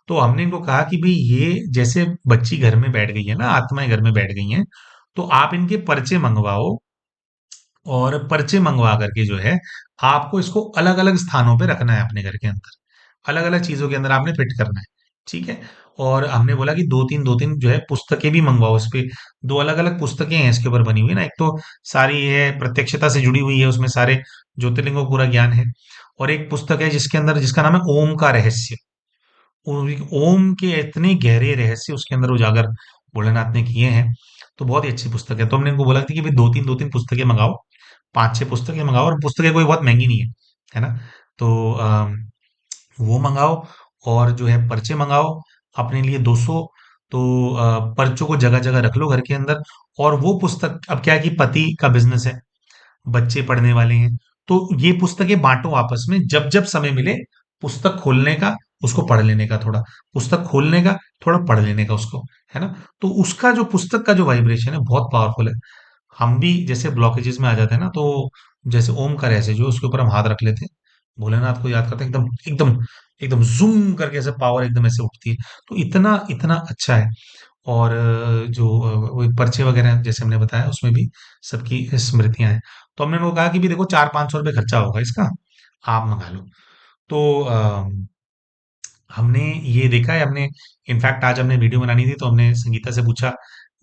तो हमने इनको कहा कि भाई ये जैसे बच्ची घर में बैठ गई है ना, आत्माएं घर में बैठ गई हैं, तो आप इनके पर्चे मंगवाओ, और पर्चे मंगवा करके जो है आपको इसको अलग अलग स्थानों पे रखना है अपने घर के अंदर, अलग अलग चीजों के अंदर आपने फिट करना है, ठीक है। और हमने बोला कि दो तीन जो है पुस्तकें भी मंगवाओ इस पे। दो अलग अलग पुस्तकें हैं इसके ऊपर बनी हुई ना, एक तो सारी है प्रत्यक्षता से जुड़ी हुई है, उसमें सारे ज्योतिर्लिंगों का पूरा ज्ञान है। और एक पुस्तक है जिसके अंदर, जिसका नाम है ओम का रहस्य। ओम के इतने गहरे रहस्य उसके अंदर उजागर भोलेनाथ ने किए हैं। तो बहुत ही अच्छी पुस्तक है। तो हमने इनको बोला था कि भाई दो तीन पुस्तकें मंगाओ, 5-6 पुस्तकें मंगाओ, और पुस्तकें कोई बहुत महंगी नहीं है ना। तो वो मंगाओ, और जो है पर्चे मंगाओ अपने लिए 200। तो पर्चों को जगह जगह रख लो घर के अंदर। और वो पुस्तक, अब क्या है कि पति का बिजनेस है, बच्चे पढ़ने वाले हैं, तो ये पुस्तकें बांटो आपस में, जब जब समय मिले पुस्तक खोलने का, उसको पढ़ लेने का, थोड़ा पुस्तक खोलने का, थोड़ा पढ़ लेने का उसको, है ना। तो उसका जो पुस्तक का जो वाइब्रेशन है बहुत पावरफुल है। हम भी जैसे ब्लॉकेजेस में आ जाते हैं ना, तो जैसे ओम का रहस्य जो, उसके ऊपर हम हाथ रख लेते हैं, भोलेनाथ को याद करते हैं, एकदम एकदम एकदम जूम करके ऐसे पावर एकदम ऐसे उठती है। तो इतना इतना अच्छा है। और जो वो पर्चे वगैरह जैसे हमने बताया, उसमें भी सबकी स्मृतियां हैं। तो हमने उनको कहा कि भी देखो 400-500 रुपये खर्चा होगा इसका, आप मंगा लो। तो हमने ये देखा है, हमने इनफैक्ट आज हमने वीडियो बनानी थी, तो हमने संगीता से पूछा,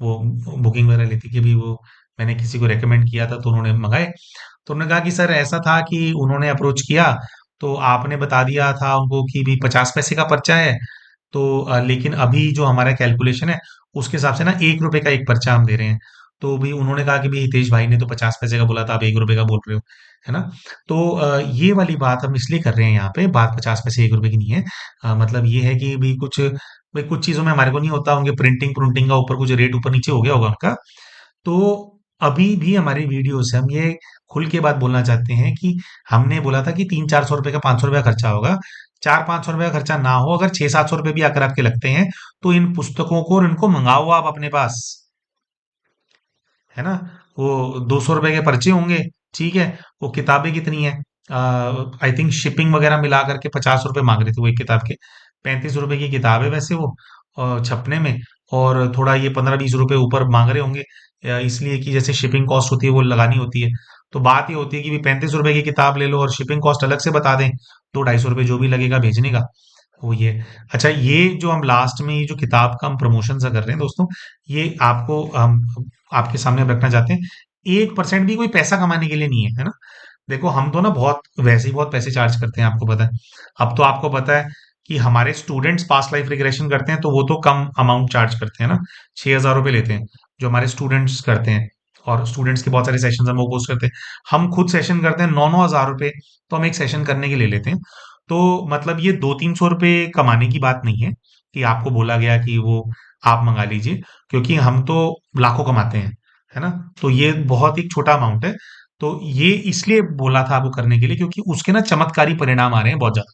वो बुकिंग वगैरह लेती, कि भी वो मैंने किसी को रेकमेंड किया था तो उन्होंने मंगाए। तो उन्होंने कहा कि सर ऐसा था कि उन्होंने अप्रोच किया, तो आपने बता दिया था उनको कि भी 50 पैसे का पर्चा है। तो लेकिन अभी जो हमारा कैलकुलेशन है, उसके हिसाब से ना 1 रुपए का एक पर्चा हम दे रहे हैं। तो भी उन्होंने कहा कि भाई हितेश भाई ने तो 50 पैसे का बोला था, आप 1 रुपए का बोल रहे हो, है ना? तो ये वाली बात हम इसलिए कर रहे हैं यहाँ पे, बात 50 पैसे 1 रुपए की नहीं है। मतलब ये है कि भाई कुछ चीजों में हमारे को नहीं होता, उनके प्रिंटिंग प्रिंटिंग का ऊपर कुछ रेट ऊपर नीचे हो गया होगा उनका। तो अभी भी हमारी वीडियो से हम ये खुल के बात बोलना चाहते हैं कि हमने बोला था कि 300-400 रुपए का 500 रुपया खर्चा होगा। 400-500 रुपया खर्चा ना हो, अगर 600-700 रुपये भी आकर आपके लगते हैं, तो इन पुस्तकों को और इनको मंगाओ आप अपने पास, है ना? वो 200 रुपए के पर्चे होंगे, ठीक है? वो किताबें कितनी है? आई थिंक शिपिंग वगैरह मिला करके 50 रुपए मांग रहे थे वो एक किताब के। 35 रुपए की किताब है वैसे वो, छपने में। और थोड़ा ये 15-20 रुपए ऊपर मांग रहे होंगे, इसलिए कि जैसे शिपिंग कॉस्ट होती है वो लगानी होती है। तो बात ये होती है कि भी 35 रुपए की किताब ले लो और शिपिंग कॉस्ट अलग से बता दें, 200-250 रुपए जो भी लगेगा भेजने का, वो ये। अच्छा, ये जो हम लास्ट में ये जो किताब का हम प्रमोशन सा कर रहे हैं दोस्तों, ये आपको हम आपके सामने हम रखना चाहते हैं। 1% भी कोई पैसा कमाने के लिए नहीं है ना? देखो, हम तो ना बहुत वैसे ही बहुत पैसे चार्ज करते हैं, आपको पता है। अब तो आपको पता है कि हमारे स्टूडेंट्स पास्ट लाइफ रिग्रेशन करते हैं, तो वो तो कम अमाउंट चार्ज करते हैं ना, 6,000 रुपये लेते हैं जो हमारे स्टूडेंट्स करते हैं। और स्टूडेंट्स के बहुत सारे सेशन हम वो पोस्ट करते हैं। हम खुद सेशन करते हैं 9-9 हज़ार रुपये, तो हम एक सेशन करने के लिए लेते हैं। तो मतलब ये 200-300 रुपये कमाने की बात नहीं है कि आपको बोला गया कि वो आप मंगा लीजिए, क्योंकि हम तो लाखों कमाते हैं, है ना? तो ये बहुत ही छोटा अमाउंट है। तो ये इसलिए बोला था आपको करने के लिए, क्योंकि उसके ना चमत्कारी परिणाम आ रहे हैं बहुत ज्यादा।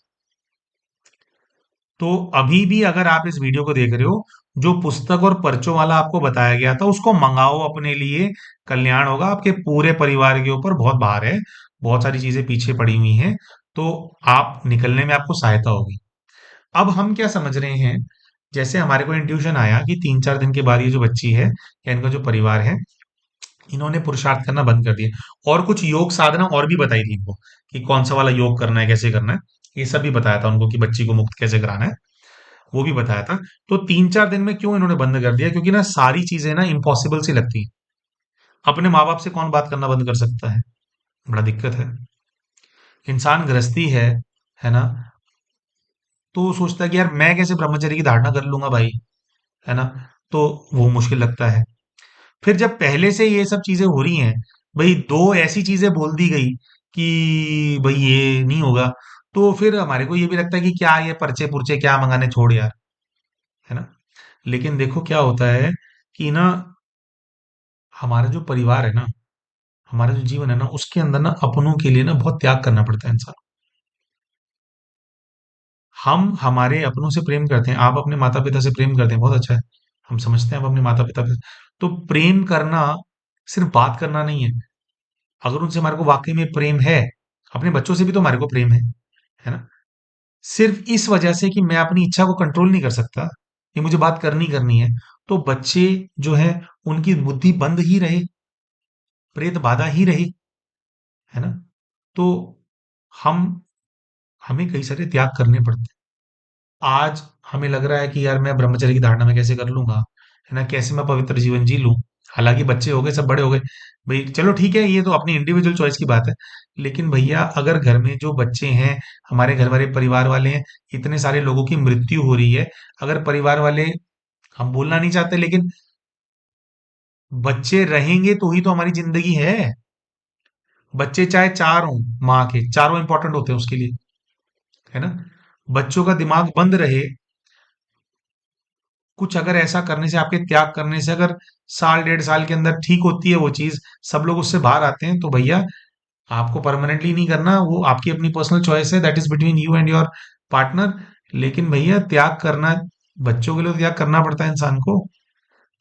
तो अभी भी अगर आप इस वीडियो को देख रहे हो, जो पुस्तक और पर्चों वाला आपको बताया गया था उसको मंगाओ अपने लिए, कल्याण होगा आपके पूरे परिवार के ऊपर। बहुत भार है, बहुत सारी चीजें पीछे पड़ी हुई हैं, तो आप निकलने में आपको सहायता होगी। अब हम क्या समझ रहे हैं, जैसे हमारे को इंट्यूशन आया कि 3-4 दिन के बाद ये जो बच्ची है या इनका जो परिवार है, इन्होंने पुरुषार्थ करना बंद कर दिया, और कुछ योग साधना और भी बताई थी इनको कि कौन सा वाला योग करना है, कैसे करना है। ये सब भी बताया था उनको कि बच्ची को मुक्त कैसे कराना है, वो भी बताया था। तो 3-4 दिन में क्यों इन्होंने बंद कर दिया? क्योंकि ना सारी चीजें ना इम्पॉसिबल सी लगती हैं। अपने माँ बाप से कौन बात करना बंद कर सकता है? बड़ा दिक्कत है। इंसान गृहस्थी है ना? तो वो सोचता है कि यार मैं कैसे ब्रह्मचर्य की धारणा कर लूंगा भाई, है ना? तो वो मुश्किल लगता है। फिर जब पहले से ये सब चीजें हो रही हैं, भाई दो ऐसी चीजें बोल दी गई कि भाई ये नहीं होगा, तो फिर हमारे को ये भी लगता है कि क्या ये पर्चे पुर्चे क्या मंगाने, छोड़ यार, है ना? लेकिन देखो क्या होता है कि ना, हमारा जो परिवार है ना, हमारा जो जीवन है ना, उसके अंदर ना अपनों के लिए ना बहुत त्याग करना पड़ता है इंसान। हम हमारे अपनों से प्रेम करते हैं, आप अपने माता पिता से प्रेम करते हैं, बहुत अच्छा है। हम समझते हैं आप अपने माता पिता से, तो प्रेम करना सिर्फ बात करना नहीं है। अगर उनसे हमारे को वाकई में प्रेम है, अपने बच्चों से भी तो हमारे को प्रेम है ना? सिर्फ इस वजह से कि मैं अपनी इच्छा को कंट्रोल नहीं कर सकता, ये मुझे बात करनी करनी है, तो बच्चे जो है उनकी बुद्धि बंद ही रहे, प्रेत बाधा ही रहे, है ना? तो हम हमें कई सारे त्याग करने पड़ते हैं। आज हमें लग रहा है कि यार मैं ब्रह्मचर्य की धारणा में कैसे कर लूंगा, है ना? कैसे मैं पवित्र जीवन जी लूं? हालांकि बच्चे हो गए, सब बड़े हो गए, भाई चलो ठीक है, ये तो अपनी इंडिविजुअल चॉइस की बात है। लेकिन भैया अगर घर में जो बच्चे हैं, हमारे घर वाले परिवार वाले हैं, इतने सारे लोगों की मृत्यु हो रही है, अगर परिवार वाले, हम बोलना नहीं चाहते लेकिन बच्चे रहेंगे तो ही तो हमारी जिंदगी है। बच्चे चाहे चार हों, माँ के चारों इंपॉर्टेंट होते हैं उसके लिए, है ना? बच्चों का दिमाग बंद रहे, कुछ अगर ऐसा करने से, आपके त्याग करने से अगर साल 1.5 साल के अंदर ठीक होती है वो चीज, सब लोग उससे बाहर आते हैं, तो भैया आपको परमानेंटली नहीं करना, वो आपकी अपनी पर्सनल चॉइस है, that is between you and your partner. लेकिन भैया त्याग करना, बच्चों के लिए तो त्याग करना पड़ता है इंसान को।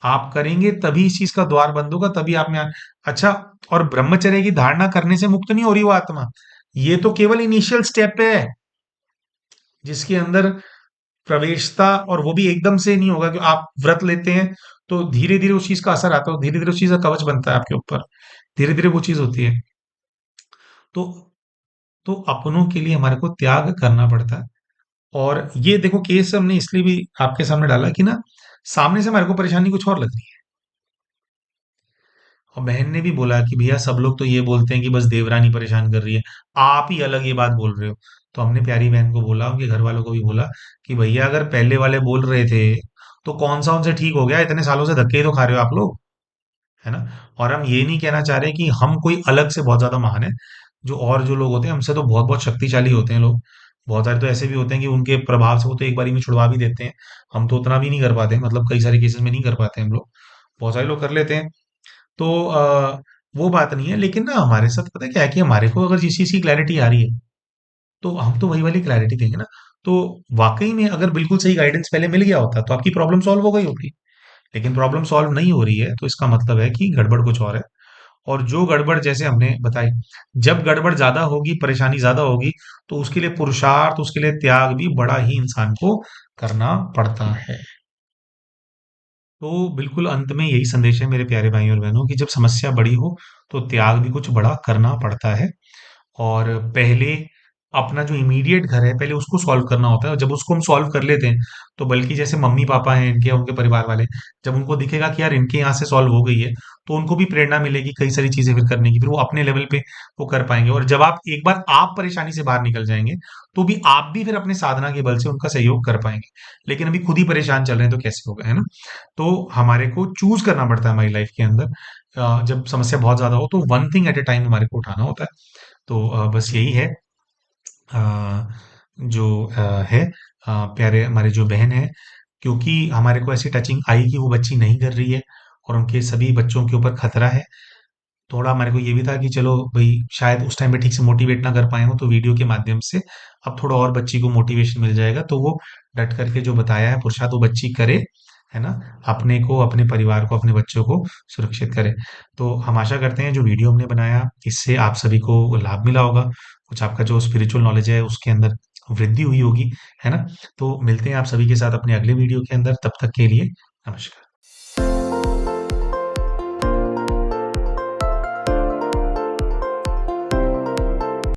आप करेंगे तभी इस चीज का द्वार बंद होगा, तभी आप में अच्छा। और ब्रह्मचर्य की धारणा करने से मुक्त नहीं हो रही वो आत्मा, ये तो केवल इनिशियल स्टेप है जिसके अंदर प्रवेशता, और वो भी एकदम से नहीं होगा कि आप व्रत लेते हैं तो धीरे धीरे उस चीज का असर आता है, धीरे धीरे उस चीज का कवच बनता है आपके ऊपर, धीरे धीरे वो चीज होती है। तो तो अपनों के लिए हमारे को त्याग करना पड़ता है। और ये देखो केस हमने इसलिए भी आपके सामने डाला कि ना, सामने से हमारे को परेशानी कुछ और लग रही है। और बहन ने भी बोला कि भैया सब लोग तो ये बोलते हैं कि बस देवरानी परेशान कर रही है, आप ही अलग ये बात बोल रहे हो। तो हमने प्यारी बहन को बोला, उनके घर वालों को भी बोला कि भैया अगर पहले वाले बोल रहे थे तो कौन सा उनसे ठीक हो गया, इतने सालों से धक्के ही तो खा रहे हो आप लोग, है ना? और हम ये नहीं कहना चाह रहे कि हम कोई अलग से बहुत ज्यादा महान है। जो लोग होते हैं हमसे तो बहुत बहुत शक्तिशाली होते हैं लोग। बहुत सारे तो ऐसे भी होते हैं कि उनके प्रभाव से वो तो एक बारी में छुड़वा भी देते हैं। हम तो उतना भी नहीं कर पाते हैं, मतलब कई सारे केसेस में नहीं कर पाते हम लोग। बहुत सारे लोग कर लेते हैं। तो वो बात नहीं है, लेकिन ना हमारे साथ पता है क्या है कि हमारे को अगर जिस चीज की क्लैरिटी आ रही है तो हम तो वही वाली क्लैरिटी देंगे ना। तो वाकई में अगर बिल्कुल सही गाइडेंस पहले मिल गया होता तो आपकी प्रॉब्लम सॉल्व हो गई होती। लेकिन प्रॉब्लम सॉल्व नहीं हो रही है तो इसका मतलब है कि गड़बड़ कुछ और है। और जो गड़बड़ जैसे हमने बताई, जब गड़बड़ ज्यादा होगी, परेशानी ज्यादा होगी, तो उसके लिए पुरुषार्थ, उसके लिए त्याग भी बड़ा ही इंसान को करना पड़ता है। तो बिल्कुल अंत में यही संदेश है मेरे प्यारे भाइयों और बहनों, कि जब समस्या बड़ी हो तो त्याग भी कुछ बड़ा करना पड़ता है। और पहले अपना जो इमीडिएट घर है पहले उसको सॉल्व करना होता है। और जब उसको हम सॉल्व कर लेते हैं तो बल्कि जैसे मम्मी पापा हैं इनके, उनके परिवार वाले, जब उनको दिखेगा कि यार इनके यहाँ से सॉल्व हो गई है, तो उनको भी प्रेरणा मिलेगी कई सारी चीजें फिर करने की, फिर वो अपने लेवल पे वो कर पाएंगे। और जब आप एक बार आप परेशानी से बाहर निकल जाएंगे तो भी आप भी फिर अपने साधना के बल से उनका सहयोग कर पाएंगे। लेकिन अभी खुद ही परेशान चल रहे हैं तो कैसे होगा, है ना? तो हमारे को चूज करना पड़ता है हमारी लाइफ के अंदर। जब समस्या बहुत ज्यादा हो तो one thing at A time हमारे को उठाना होता है। तो बस यही है। अ, जो है, प्यारे हमारे जो बहन है, क्योंकि हमारे को ऐसी टचिंग आई कि वो बच्ची नहीं कर रही है और उनके सभी बच्चों के ऊपर खतरा है। थोड़ा हमारे को ये भी था कि चलो भाई शायद उस टाइम पे ठीक से मोटिवेट ना कर पाए हो, तो वीडियो के माध्यम से अब थोड़ा और बच्ची को मोटिवेशन मिल जाएगा। तो वो डट करके जो बताया है पुरुषार्थ वो बच्ची करे, है ना? अपने को, अपने परिवार को, अपने बच्चों को सुरक्षित करे। तो हम आशा करते हैं जो वीडियो हमने बनाया इससे आप सभी को लाभ मिला होगा। कुछ आपका जो स्पिरिचुअल नॉलेज है उसके अंदर वृद्धि हुई होगी, है ना? तो मिलते हैं आप सभी के साथ अपने अगले वीडियो के अंदर। तब तक के लिए नमस्कार।